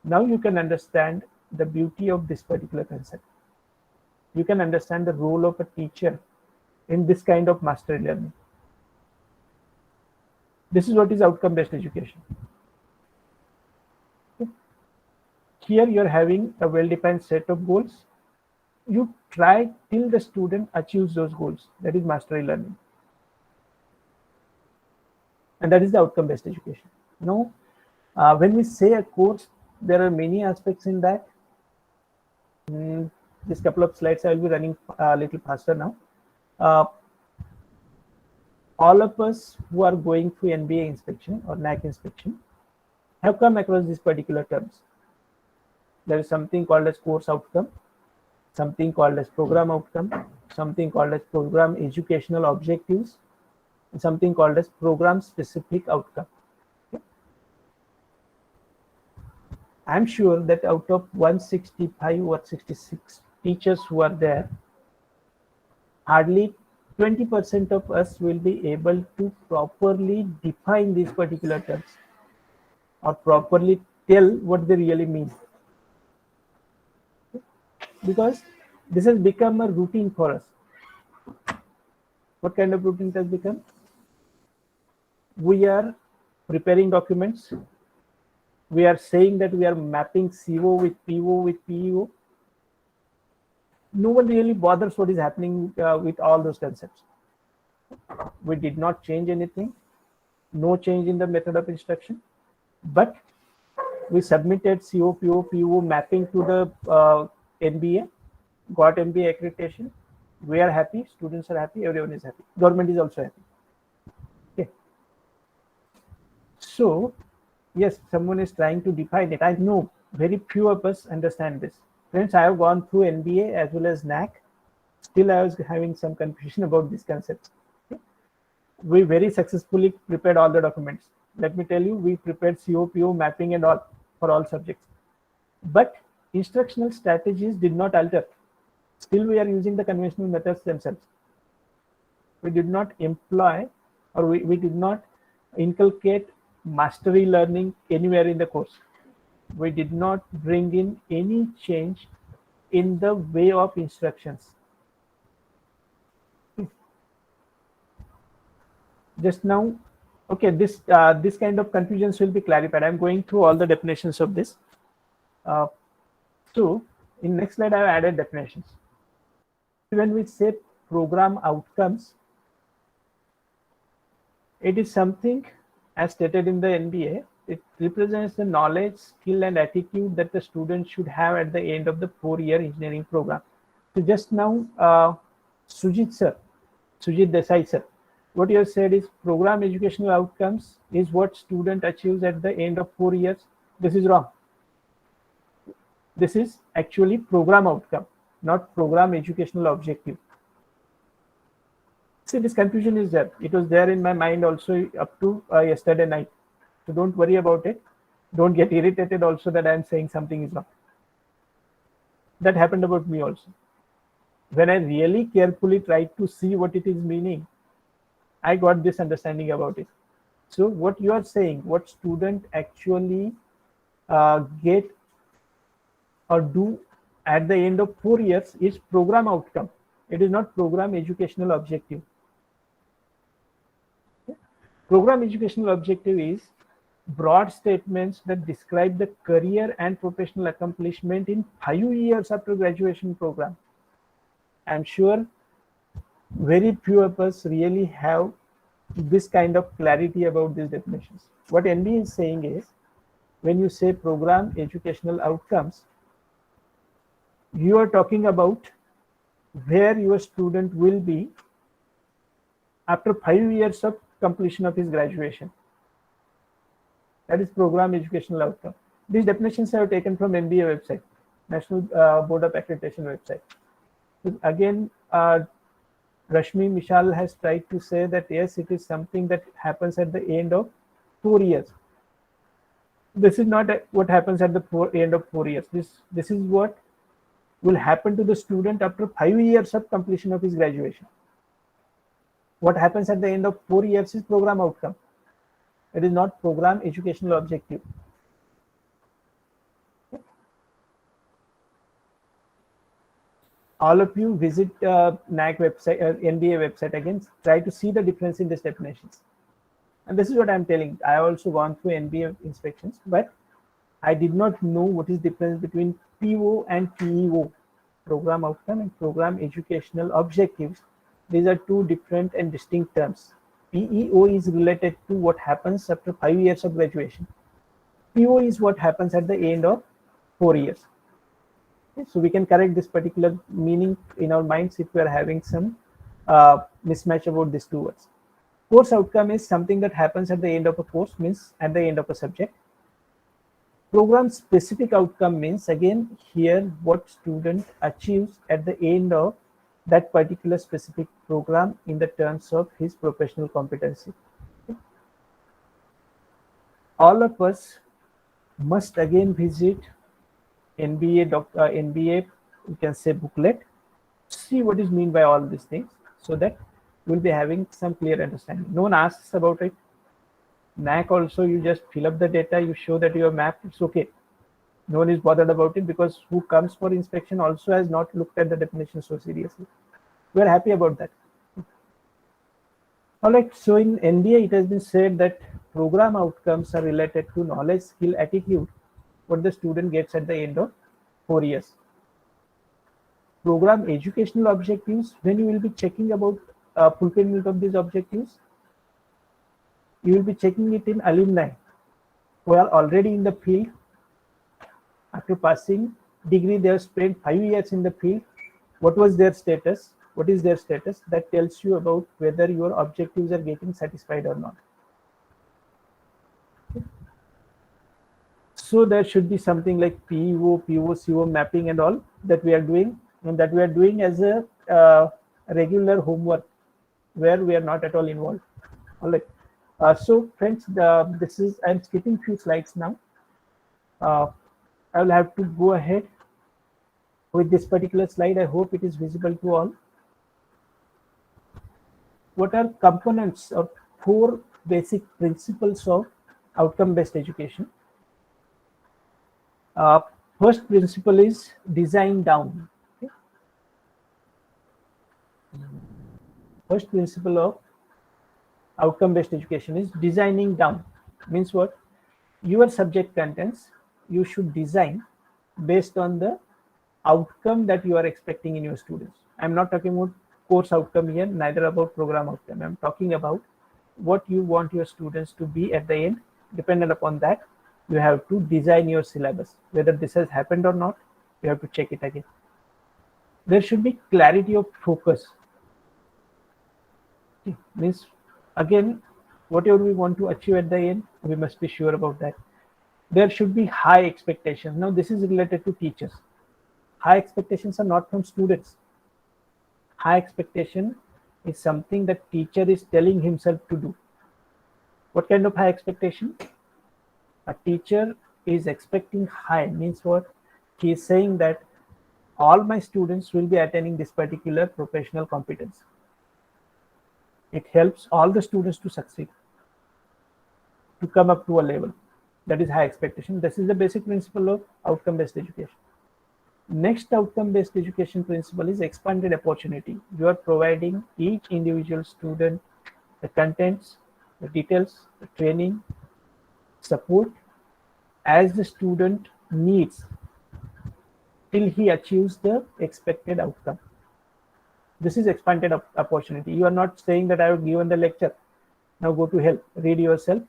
Now you can understand the beauty of this particular concept. You can understand the role of a teacher in this kind of mastery learning. This is what is outcome-based education. Here you are having a well-defined set of goals. You try till the student achieves those goals. That is mastery learning. And that is the outcome-based education. Now, when we say a course, there are many aspects in that. This couple of slides I will be running a little faster now. All of us who are going through NBA inspection or NAAC inspection have come across these particular terms. There is something called as course outcome, something called as program outcome, something called as program educational objectives, and something called as program specific outcome. I'm sure that out of 165 or 66 teachers who are there, hardly 20% of us will be able to properly define these particular terms or properly tell what they really mean. Because this has become a routine for us. What kind of routine it has become? We are preparing documents. We are saying that we are mapping CO with PO with PEO. No one really bothers what is happening with all those concepts. We did not change anything. No change in the method of instruction. But we submitted CO, PO, PO mapping to the NBA, got MBA accreditation. We are happy, students are happy, everyone is happy. Government is also happy. Okay. So, yes, someone is trying to define it. I know very few of us understand this. Friends, I have gone through NBA as well as NAAC. Still, I was having some confusion about this concept. Okay. We very successfully prepared all the documents. Let me tell you, we prepared COPO mapping and all for all subjects. But instructional strategies did not alter. Still, we are using the conventional methods themselves. We did not employ or we did not inculcate mastery learning anywhere in the course. We did not bring in any change in the way of instructions. Just now, okay, this kind of confusions will be clarified. I'm going through all the definitions of this. So in next slide, I have added definitions. When we say program outcomes, it is something as stated in the NBA. It represents the knowledge, skill, and attitude that the student should have at the end of the 4-year engineering program. So just now, Sujit Desai sir, what you have said is program educational outcomes is what student achieves at the end of 4 years. This is wrong. This is actually program outcome, not program educational objective. See, this confusion is there. It was there in my mind also up to yesterday night. So don't worry about it. Don't get irritated also that I'm saying something is wrong. That happened about me also. When I really carefully tried to see what it is meaning, I got this understanding about it. So what you are saying, what student actually get or do at the end of 4 years is program outcome. It is not program educational objective. Okay. Program educational objective is broad statements that describe the career and professional accomplishment in 5 years after graduation program. I'm sure very few of us really have this kind of clarity about these definitions. What NBA is saying is, when you say program educational outcomes, you are talking about where your student will be after 5 years of completion of his graduation. That is program educational outcome. These definitions I have taken from NBA website, National Board of Accreditation website. So again, Rashmi Mishal has tried to say that yes, it is something that happens at the end of 4 years. This is not what happens at the end of 4 years. This is what will happen to the student after 5 years of completion of his graduation. What happens at the end of 4 years is program outcome. It is not program educational objective. All of you visit NAC website, NBA website again, try to see the difference in these definitions. And this is what I'm telling. I also gone through NBA inspections, but I did not know what is the difference between PO and PEO, program outcome and program educational objectives. These are two different and distinct terms. PEO is related to what happens after 5 years of graduation. PO is what happens at the end of 4 years. Okay, so we can correct this particular meaning in our minds if we are having some mismatch about these two words. Course outcome is something that happens at the end of a course, means at the end of a subject. Program specific outcome means, again, here what student achieves at the end of that particular specific program in the terms of his professional competency. Okay. All of us must again visit NBA, you can say booklet, see what is mean by all these things, so that we'll be having some clear understanding. No one asks about it. NAC also, you just fill up the data, you show that you have mapped, it's okay. No one is bothered about it, because who comes for inspection also has not looked at the definition so seriously. We're happy about that. All right, so in NBA, it has been said that program outcomes are related to knowledge, skill, attitude, what the student gets at the end of 4 years. Program educational objectives, when you will be checking about fulfillment of these objectives, you will be checking it in alumni who are already in the field. After passing degree, they have spent 5 years in the field. What was their status? What is their status? That tells you about whether your objectives are getting satisfied or not. Okay. So there should be something like PEO, POCO mapping and all that we are doing, and that we are doing as a regular homework where we are not at all involved. All right. So friends, this is, I'm skipping few slides now. I will have to go ahead with this particular slide. I hope it is visible to all. What are components or 4 basic principles of outcome-based education? First principle is design down. Okay. First principle of outcome-based education is designing down. Means what? Your subject contents, you should design based on the outcome that you are expecting in your students. I'm not talking about course outcome here, neither about program outcome. I'm talking about what you want your students to be at the end. Dependent upon that, you have to design your syllabus. Whether this has happened or not, you have to check it again. There should be clarity of focus. Okay. Means, again, whatever we want to achieve at the end, we must be sure about that. There should be high expectations. Now, this is related to teachers. High expectations are not from students. High expectation is something that teacher is telling himself to do. What kind of high expectation? A teacher is expecting high, means what? He is saying that all my students will be attaining this particular professional competence. It helps all the students to succeed, to come up to a level. That is high expectation. This is the basic principle of outcome-based education. Next outcome-based education principle is expanded opportunity. You are providing each individual student the contents, the details, the training, support as the student needs till he achieves the expected outcome. This is expanded opportunity. You are not saying that I have given the lecture, now go to hell, read yourself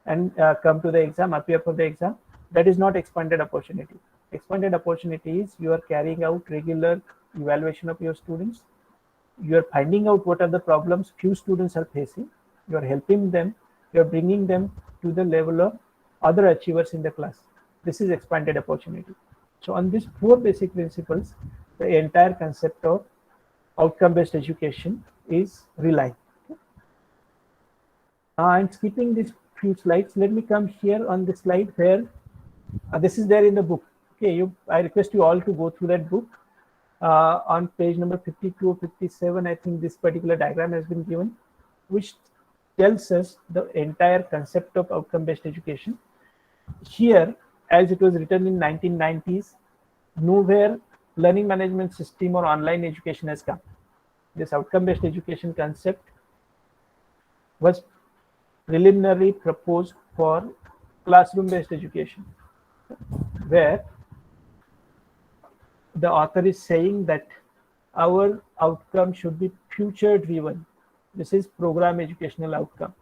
and come to the exam, appear for the exam. That is not expanded opportunity. Expanded opportunity is you are carrying out regular evaluation of your students. You are finding out what are the problems few students are facing. You are helping them. You are bringing them to the level of other achievers in the class. This is expanded opportunity. So on these 4 basic principles, the entire concept of outcome-based education is relying. I'm skipping these few slides. Let me come here on the slide where this is there in the book. Okay, I request you all to go through that book. On page number 52 or 57, I think this particular diagram has been given, which tells us the entire concept of outcome-based education. Here, as it was written in 1990s, nowhere learning management system or online education has come. This outcome-based education concept was preliminarily proposed for classroom-based education, where the author is saying that our outcome should be future-driven. This is program educational outcome.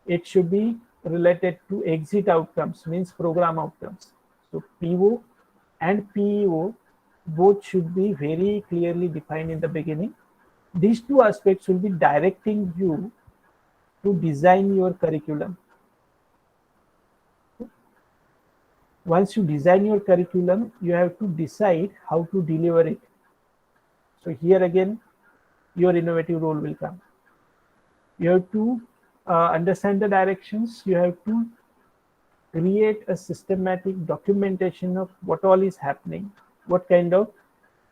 It should be related to exit outcomes, means program outcomes. So PO and PEO both should be very clearly defined in the beginning. These two aspects will be directing you to design your curriculum. Once you design your curriculum, you have to decide how to deliver it. So here again, your innovative role will come. You have to understand the directions. You have to create a systematic documentation of what all is happening, what kind of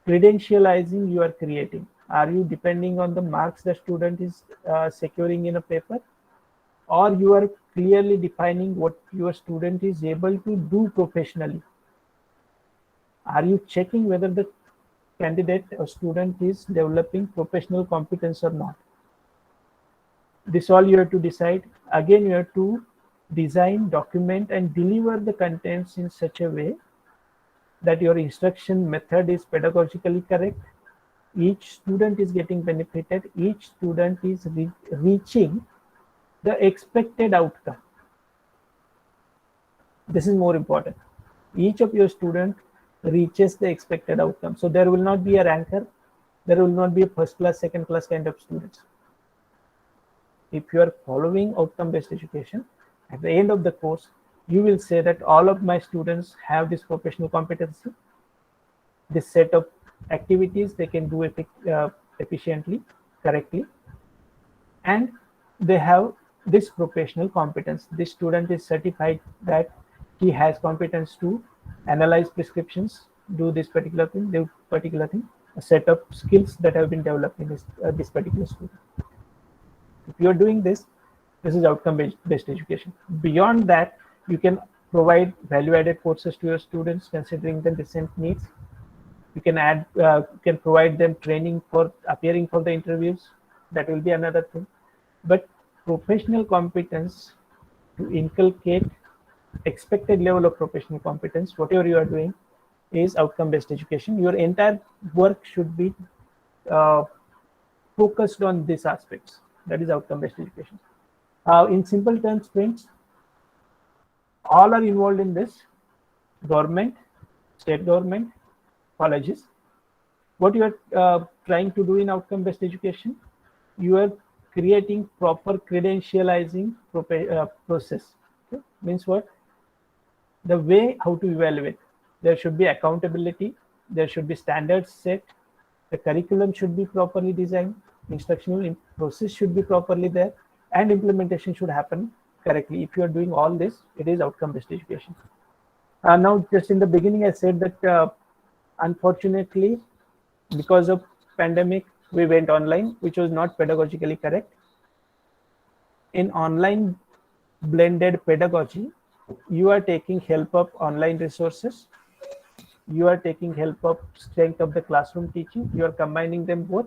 credentializing you are creating. Are you depending on the marks the student is securing in a paper, or you are clearly defining what your student is able to do professionally? Are you checking whether the candidate or student is developing professional competence or not? This all you have to decide. Again, you have to design, document, and deliver the contents in such a way that your instruction method is pedagogically correct. Each student is getting benefited. Each student is reaching the expected outcome. This is more important. Each of your students reaches the expected outcome. So there will not be a ranker. There will not be a first class, second class kind of students. If you are following outcome-based education, at the end of the course, you will say that all of my students have this professional competency, this set of activities they can do efficiently, correctly, and they have this professional competence. This student is certified that he has competence to analyze prescriptions, do this particular thing, a set of skills that have been developed in this particular student. If you are doing this, this is outcome-based education. Beyond that, you can provide value-added courses to your students considering the recent needs. You can provide them training for appearing for the interviews. That will be another thing. But professional competence, to inculcate expected level of professional competence, whatever you are doing, is outcome-based education. Your entire work should be focused on these aspects. That is outcome-based education. In simple terms, friends, all are involved in this: government, state government, colleges. What you are trying to do in outcome-based education, you are creating proper credentializing process. Okay? Means what? The way how to evaluate. There should be accountability. There should be standards set. The curriculum should be properly designed. Instructional process should be properly there, and implementation should happen correctly. If you are doing all this, it is outcome-based education. Now, just in the beginning, I said that unfortunately, because of pandemic, we went online, which was not pedagogically correct. In online blended pedagogy, you are taking help of online resources. You are taking help of strength of the classroom teaching. You are combining them both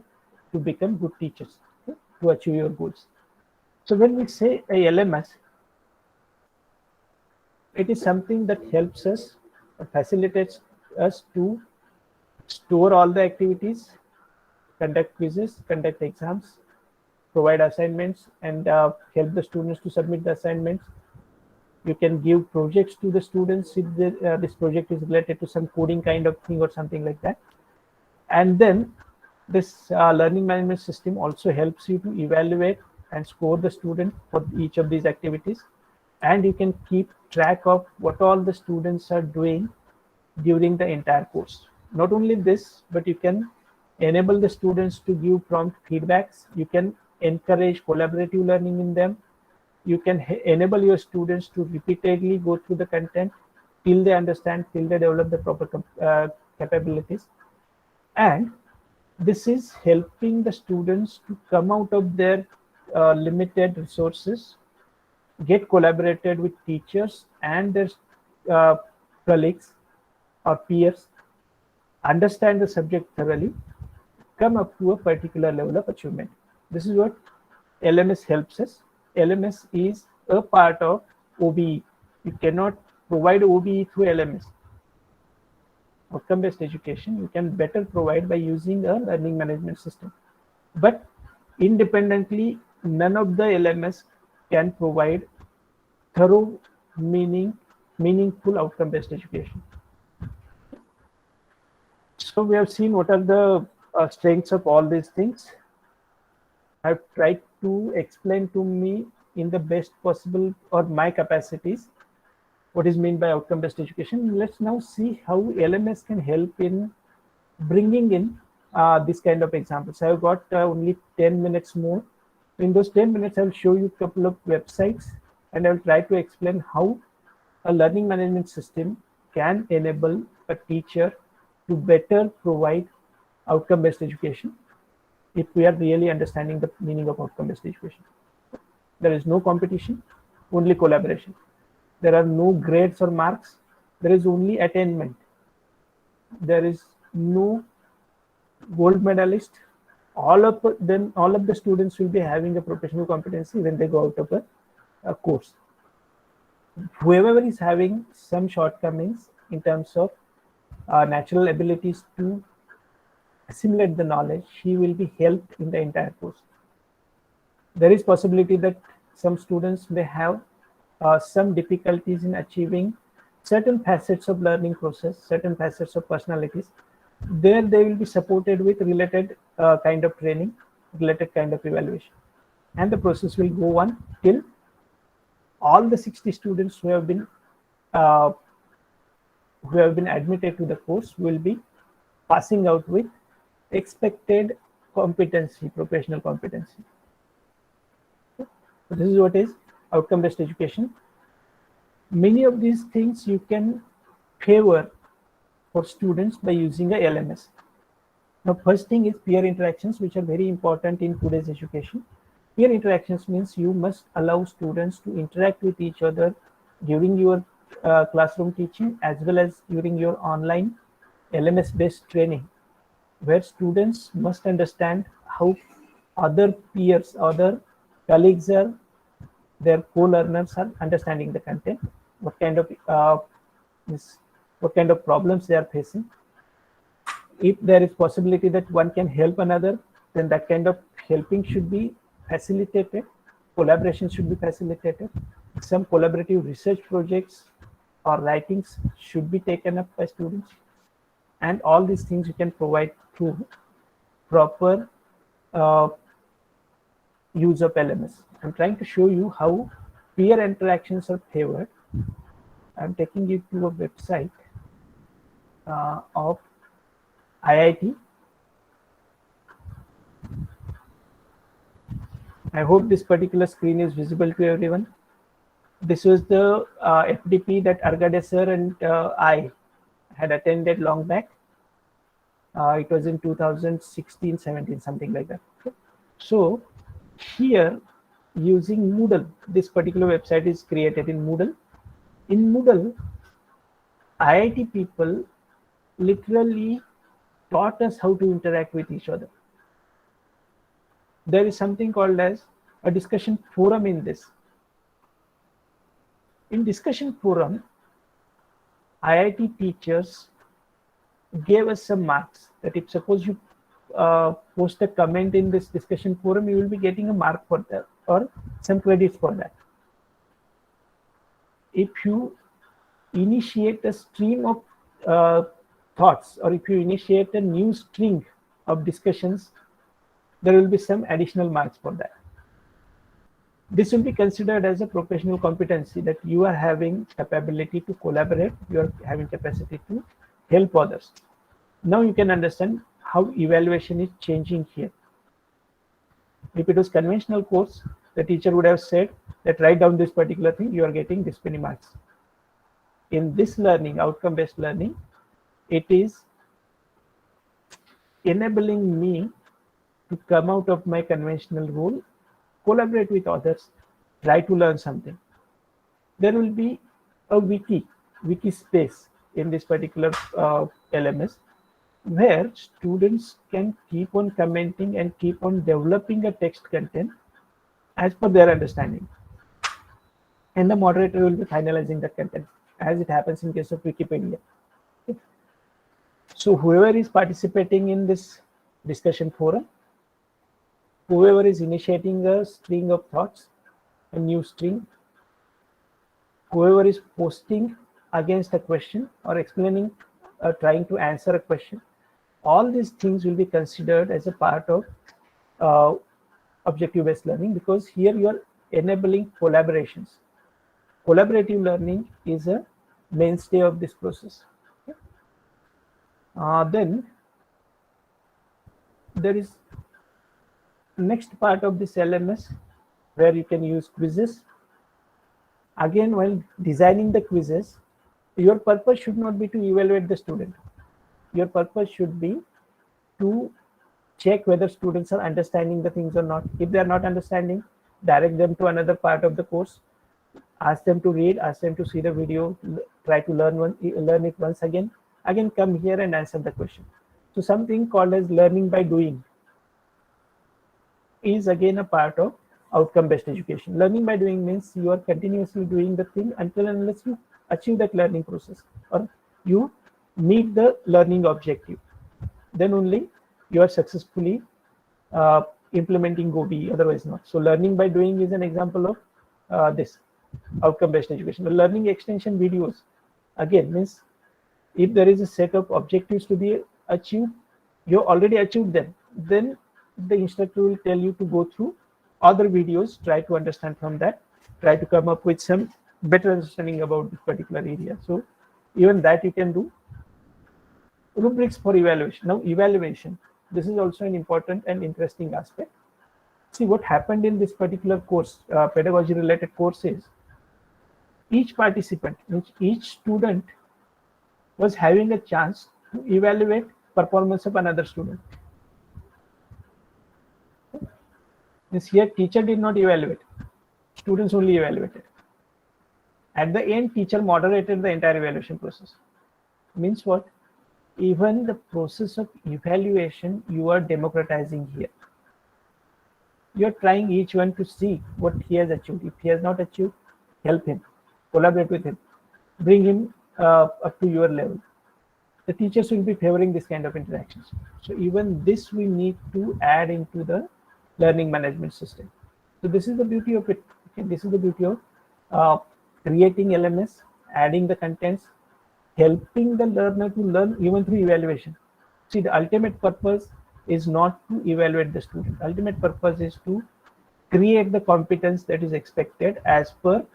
to become good teachers, okay, to achieve your goals. So when we say a LMS, it is something that helps us, facilitates us to store all the activities, conduct quizzes, conduct exams, provide assignments, and help the students to submit the assignments. You can give projects to the students if this project is related to some coding kind of thing or something like that. And then this learning management system also helps you to evaluate and score the student for each of these activities. And you can keep track of what all the students are doing during the entire course. Not only this, but you can enable the students to give prompt feedbacks. You can encourage collaborative learning in them. you can enable your students to repeatedly go through the content till they understand, till they develop the proper capabilities. And this is helping the students to come out of their limited resources, get collaborated with teachers and their colleagues or peers, understand the subject thoroughly, come up to a particular level of achievement. This is what LMS helps us. LMS is a part of OBE. You cannot provide OBE through LMS. Outcome-based education you can better provide by using a learning management system. But independently, none of the LMS can provide thorough, meaningful outcome-based education. So we have seen what are the strengths of all these things. I've tried to explain to me in the best possible or my capacities what is meant by outcome-based education. Let's now see how LMS can help in bringing in this kind of examples. I've got only 10 minutes more. In those 10 minutes, I'll show you a couple of websites and I'll try to explain how a learning management system can enable a teacher to better provide outcome-based education if we are really understanding the meaning of outcome-based education. There is no competition, only collaboration. There are no grades or marks. There is only attainment. There is no gold medalist. All of the students will be having a professional competency when they go out of a course. Whoever is having some shortcomings in terms of natural abilities to assimilate the knowledge, he will be helped in the entire course. There is possibility that some students may have some difficulties in achieving certain facets of learning process, certain facets of personalities. There they will be supported with related kind of training, related kind of evaluation. And the process will go on till all the 60 students who have been admitted to the course will be passing out with expected competency, professional competency. So this is what is outcome-based education. Many of these things you can favor for students by using a LMS. Now, first thing is peer interactions, which are very important in today's education. Peer interactions means you must allow students to interact with each other during your classroom teaching as well as during your online LMS-based training, where students must understand how other peers, other colleagues are, their co-learners are understanding the content, what kind of problems they are facing. If there is possibility that one can help another, then that kind of helping should be facilitated. Collaboration should be facilitated. Some collaborative research projects or writings should be taken up by students. And all these things you can provide through proper use of LMS. I'm trying to show you how peer interactions are favored. I'm taking you to a website of IIT. I hope this particular screen is visible to everyone. This was the FDP that Argade sir and I had attended long back. It was in 2016, 17, something like that. Okay. So here, using Moodle, this particular website is created in Moodle. In Moodle, IIT people literally taught us how to interact with each other. There is something called as a discussion forum in this. In discussion forum, IIT teachers gave us some marks that if suppose you post a comment in this discussion forum, you will be getting a mark for that or some credits for that. If you initiate a stream of thoughts, or if you initiate a new string of discussions, there will be some additional marks for that. This will be considered as a professional competency, that you are having capability to collaborate, you are having capacity to help others. Now you can understand how evaluation is changing here. If it was conventional course, the teacher would have said that write down this particular thing, you are getting this many marks. In this learning, outcome-based learning, it is enabling me to come out of my conventional role, collaborate with others, try to learn something. There will be a wiki space in this particular LMS where students can keep on commenting and keep on developing a text content as per their understanding. And the moderator will be finalizing the content as it happens in case of Wikipedia. Okay. So whoever is participating in this discussion forum, whoever is initiating a string of thoughts, a new string, whoever is posting against a question or explaining, trying to answer a question, all these things will be considered as a part of objective-based learning, because here you are enabling collaborations. Collaborative learning is a mainstay of this process. Okay. Then there is next part of this LMS where you can use quizzes. Again, while designing the quizzes, your purpose should not be to evaluate the student. Your purpose should be to check whether students are understanding the things or not. If they are not understanding, direct them to another part of the course. Ask them to read, ask them to see the video, try to learn it once again. Again, come here and answer the question. So something called as learning by doing is again a part of outcome-based education. Learning by doing means you are continuously doing the thing until and unless you achieve that learning process or you meet the learning objective. Then only you are successfully implementing GoBE, otherwise not. So learning by doing is an example of this outcome-based education. The learning extension videos, again, means if there is a set of objectives to be achieved, you already achieved them, then the instructor will tell you to go through other videos, try to understand from that, try to come up with some better understanding about this particular area. So even that you can do. Rubrics for evaluation. Now evaluation, this is also an important and interesting aspect. See, what happened in this particular course, pedagogy related course, is each participant, each student was having a chance to evaluate performance of another student. Means here teacher did not evaluate, students only evaluated. At the end, teacher moderated the entire evaluation process. Means what? Even the process of evaluation you are democratizing here. You are trying each one to see what he has achieved. If he has not achieved, help him, collaborate with him, bring him up to your level. The teachers will be favoring this kind of interactions. So even this we need to add into the learning management system. So this is the beauty of it. Okay? This is the beauty of creating LMS, adding the contents, helping the learner to learn even through evaluation. See, the ultimate purpose is not to evaluate the student. Ultimate purpose is to create the competence that is expected as per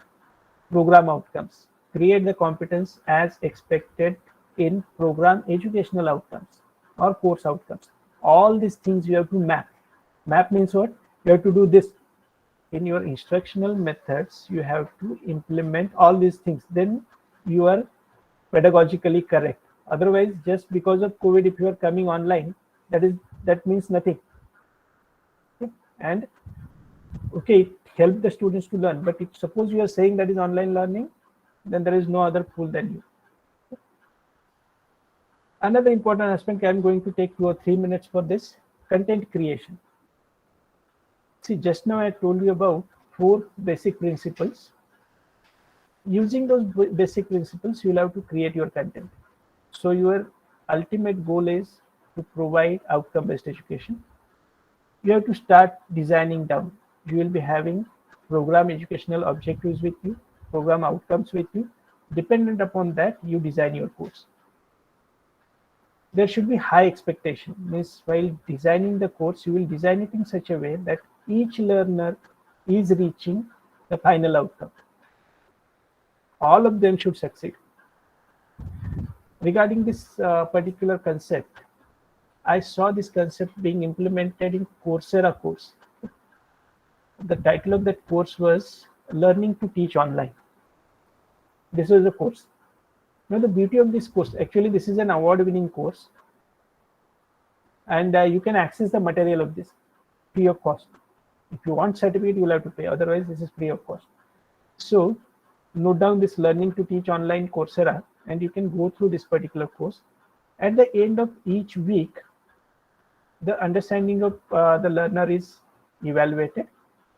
program outcomes. Create the competence as expected in program educational outcomes or course outcomes. All these things you have to map. Map means what? You have to do this. In your instructional methods, you have to implement all these things. Then you are pedagogically correct. Otherwise, just because of COVID, if you are coming online, that means nothing. Okay? And okay, it help the students to learn. But if suppose you are saying that is online learning, then there is no other fool than you. Okay? Another important aspect, I am going to take 2 or 3 minutes for this, content creation. See, just now I told you about 4 basic principles. Using those basic principles, you will have to create your content. So your ultimate goal is to provide outcome-based education. You have to start designing down. You will be having program educational objectives with you, program outcomes with you. Dependent upon that, you design your course. There should be high expectation. Means while designing the course, you will design it in such a way that each learner is reaching the final outcome. All of them should succeed. Regarding this particular concept, I saw this concept being implemented in Coursera course. the title of that course was Learning to Teach Online. This was the course. Now the beauty of this course, actually this is an award-winning course, and you can access the material of this free of cost. If you want certificate, you will have to pay. Otherwise, this is free of cost. So note down this Learning to Teach Online Coursera, and you can go through this particular course. At the end of each week, the understanding of the learner is evaluated.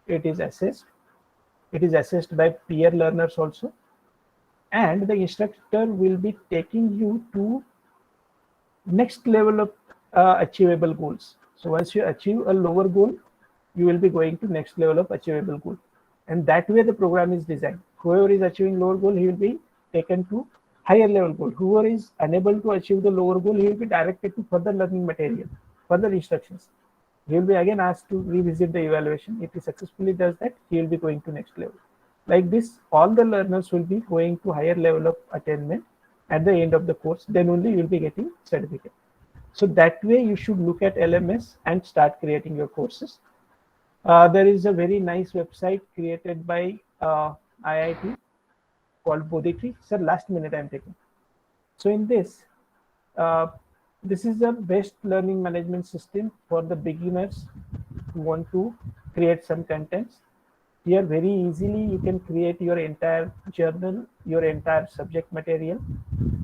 It is assessed. It is assessed by peer learners also. And the instructor will be taking you to next level of achievable goals. So once you achieve a lower goal, you will be going to next level of achievable goal. And that way the program is designed. Whoever is achieving lower goal, he will be taken to higher level goal. Whoever is unable to achieve the lower goal, he will be directed to further learning material, further instructions. He will be again asked to revisit the evaluation. If he successfully does that, he will be going to next level. Like this, all the learners will be going to higher level of attainment at the end of the course. Then only you will be getting certificate. So that way you should look at LMS and start creating your courses. There is a very nice website created by IIT called Bodhitree. Sir, last minute I am taking. So in this, this is the best learning management system for the beginners who want to create some contents. Here very easily you can create your entire journal, your entire subject material.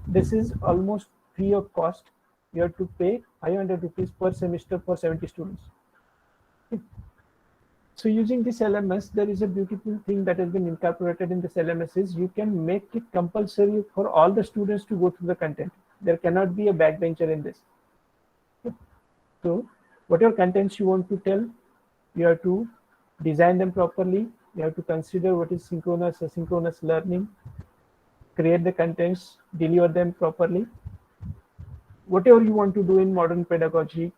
This is almost free of cost. You have to pay 500 rupees per semester for 70 students. So using this LMS, there is a beautiful thing that has been incorporated in this LMS is you can make it compulsory for all the students to go through the content. There cannot be a backbencher in this. So whatever contents you want to tell, you have to design them properly. You have to consider what is synchronous, asynchronous learning, create the contents, deliver them properly. Whatever you want to do in modern pedagogy,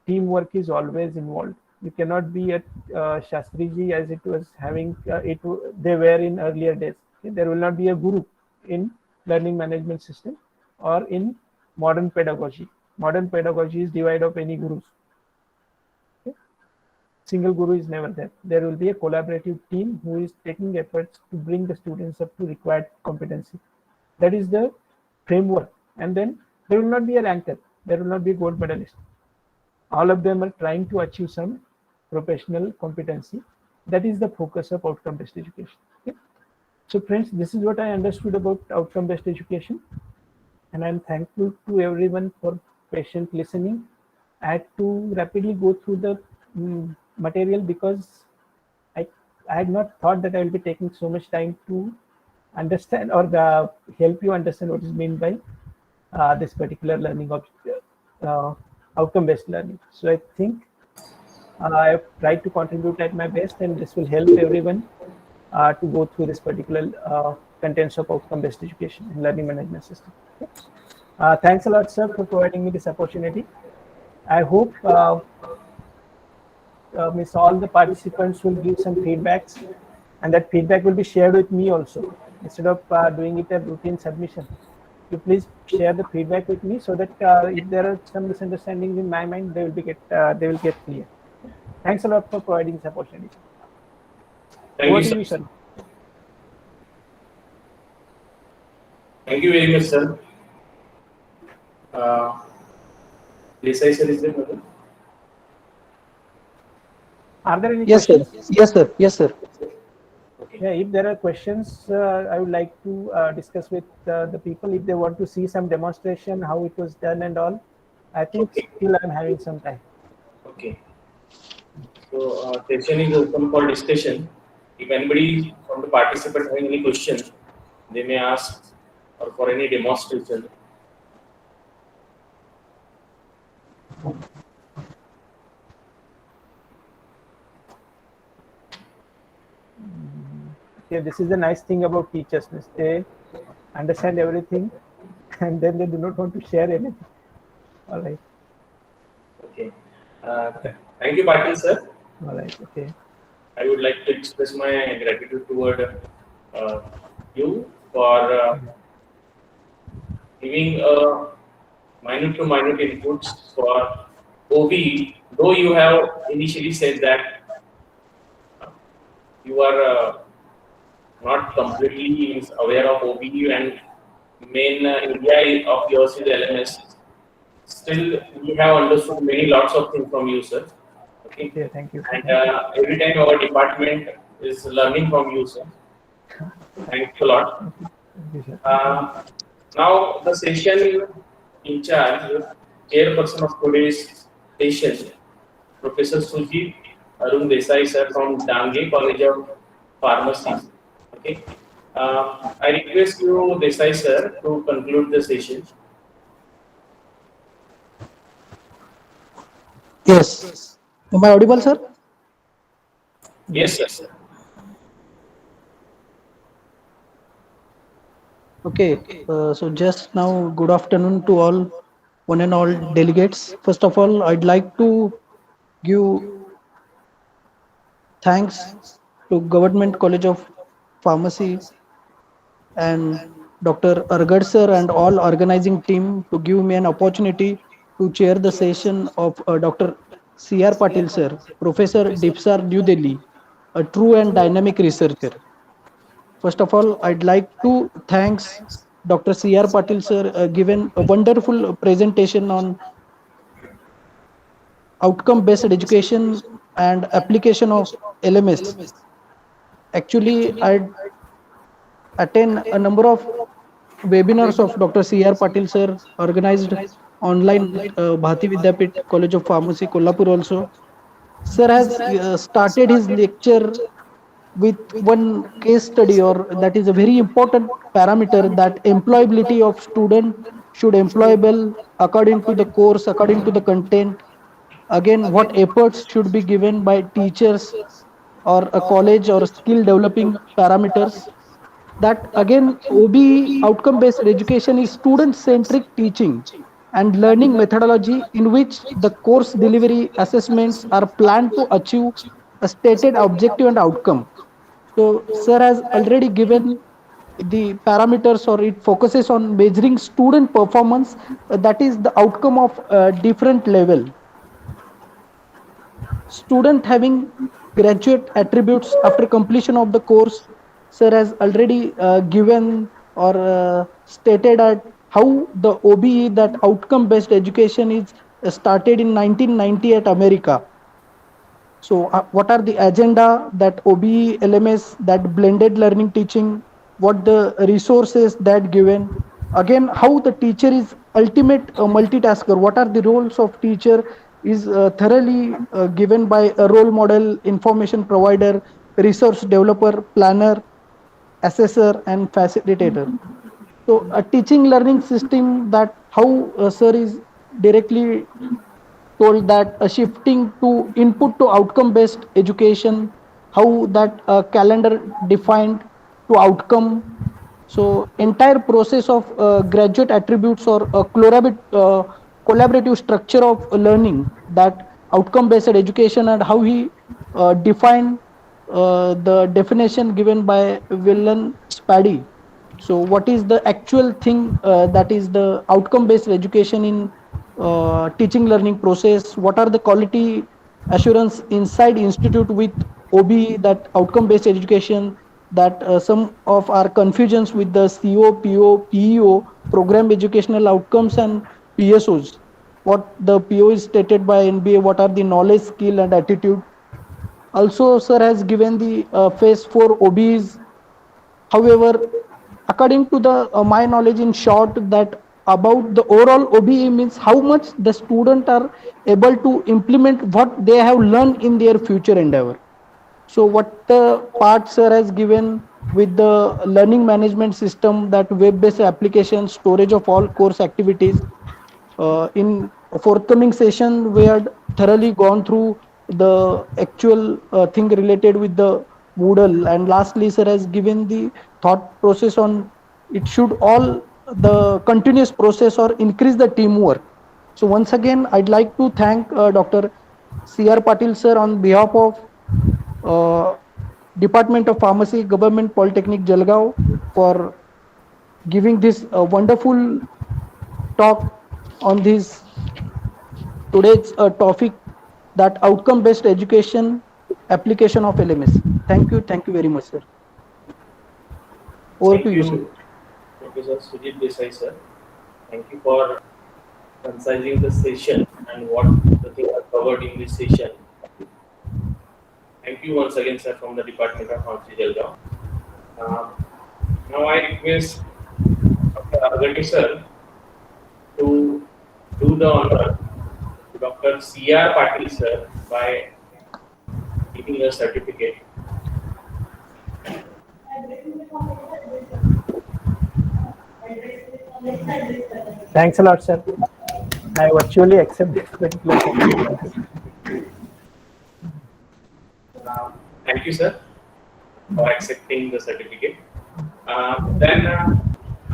teamwork is always involved. You cannot be at Shastriji as it was having, they were in earlier days. Okay? There will not be a guru in learning management system or in modern pedagogy. Modern pedagogy is devoid of any gurus. Okay? Single guru is never there. There will be a collaborative team who is taking efforts to bring the students up to required competency. That is the framework. And then there will not be a ranker. There will not be a gold medalist. All of them are trying to achieve some professional competency. That is the focus of outcome-based education. Okay? So friends, this is what I understood about outcome-based education. And I'm thankful to everyone for patient listening. I had to rapidly go through the material because I had not thought that I will be taking so much time to understand or help you understand what is meant by this particular learning of outcome-based learning. So I think I have tried to contribute at my best, and this will help everyone to go through this particular contents of outcome-based education and learning management system. Okay? Thanks a lot, sir, for providing me this opportunity. I hope all the participants will give some feedbacks, and that feedback will be shared with me also. Instead of doing it a routine submission, you please share the feedback with me so that if there are some misunderstandings in my mind, they will get clear. Thanks a lot for providing this opportunity. Thank you, sir. Thank you very much, sir. Desai sir, is there? Are there any Yes, questions? sir. Yes, sir. Yes, sir. Okay. Yeah, if there are questions, I would like to discuss with the people. If they want to see some demonstration, how it was done and all, I think still I'm having some time. Okay. So session is open for discussion. If anybody from the participants having any questions, they may ask, or for any demonstration. Okay, this is the nice thing about teachers. They understand everything and then they do not want to share anything. All right. Okay. Thank you, Patil sir. All right. Okay. I would like to express my gratitude toward you for giving minute to minute inputs for OB, though you have initially said that you are not completely aware of OBE and main area of yours is LMS. Still, we have understood many lots of things from you, sir. Okay, Okay, thank you. and every time our department is learning from you, sir. Thank you a lot. Thank you, sir. Now the session in charge, chairperson of today's session, Professor Sujit Arun Desai, sir, from Dange College of Pharmacy. Okay. I request you, Desai, sir, to conclude the session. Yes. Am I audible, sir? Yes, sir. Okay. So just now, good afternoon to all, one and all delegates. First of all, I'd like to give thanks to Government College of Pharmacy and Dr. Argad sir and all organizing team to give me an opportunity to chair the session of Dr. C.R. Patil sir, Professor DIPSAR New Delhi, a true and dynamic researcher. First of all, I'd like to thanks Dr. C.R. Patil sir given a wonderful presentation on outcome-based education and application of LMS. Actually, I attend a number of webinars of Dr. C.R. Patil sir organized online at Bharati Vidyapit College of Pharmacy, Kolhapur also. Sir has started his lecture with one case study, or that is a very important parameter, that employability of student should employable according to the course, according to the content. Again, what efforts should be given by teachers or a college or skill developing parameters. That again, OBE outcome based education is student centric teaching and learning methodology in which the course delivery assessments are planned to achieve a stated objective and outcome. So, sir has already given the parameters, or it focuses on measuring student performance, that is the outcome of different level. Student having graduate attributes after completion of the course, sir has already given or stated at how the OBE, that outcome based education, is started in 1990 at America. So what are the agenda that OBE LMS, that blended learning teaching, what the resources that given, again how the teacher is ultimate multitasker, what are the roles of teacher is thoroughly given by a role model, information provider, resource developer, planner, assessor and facilitator. So a teaching learning system, that how sir is directly told that shifting to input to outcome based education, how that calendar defined to outcome. So entire process of graduate attributes or collaborative structure of learning, that outcome based education, and how he defined the definition given by Willan Spady. So what is the actual thing that is the outcome based education in teaching learning process, what are the quality assurance inside institute with OB, that outcome based education, that some of our confusions with the CO, PO, PEO, program educational outcomes, and PSOs. What the PO is stated by NBA, what are the knowledge, skill and attitude. Also, sir has given the phase 4 OBs. However, according to the my knowledge in short, that about the overall OBE means how much the student are able to implement what they have learned in their future endeavor. So what the part sir has given with the learning management system, that web-based application, storage of all course activities. In forthcoming session, we had thoroughly gone through the actual thing related with the Moodle, and lastly, sir has given the thought process on it should all the continuous process or increase the teamwork. So once again, I'd like to thank Dr. C.R. Patil sir on behalf of Department of Pharmacy, Government Polytechnic Jalgaon, for giving this wonderful talk on this today's topic, that outcome based education application of LMS. Thank you very much, sir. Over to you, sir. Professor Sujit Desai, sir. Thank you for concising the session and what the things are covered in this session. Thank you once again, sir, from the Department of Pharmacy, Jalgaon. Now I request Dr. Argade, sir, to do the honor to Dr. C.R. Patil, sir, by giving a certificate. Thanks a lot, sir. I virtually accept this particular certificate. Thank you, sir, for accepting the certificate. Then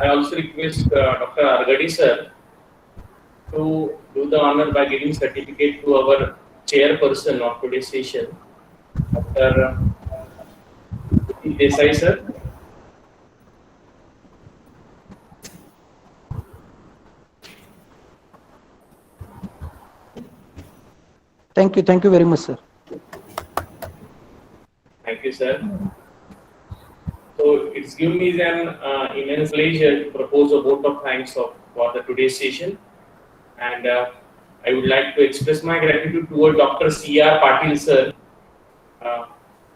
I also request Dr. Argade, sir, to do the honor by giving certificate to our chairperson of today's session, Dr. Desai, sir. Thank you very much, sir. Thank you, sir. So it's given me an immense pleasure to propose a vote of thanks for the today's session, and I would like to express my gratitude toward Dr. C.R. Patil, sir,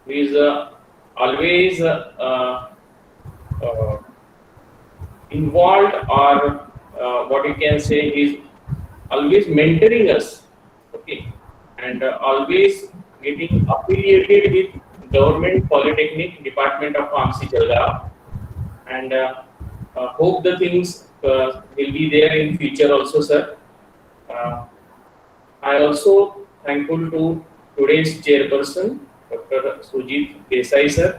who is always involved, or what you can say is always mentoring us, okay, and always getting affiliated with Government Polytechnic Department of Pharmacy, Jalgaon, and hope the things will be there in future also, sir. I also thankful to today's chairperson, Dr. Sujit Desai, sir,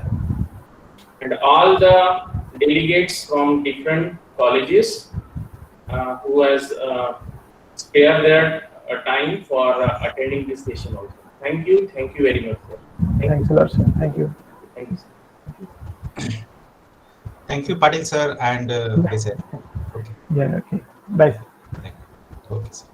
and all the delegates from different colleges who has spared their time for attending this session also. Thank you very much, sir. Thanks a lot, sir. Thank you. Thank you, sir. Thank you, Patil sir and Desai. Okay. Yeah, okay. Bye. Okay, sir.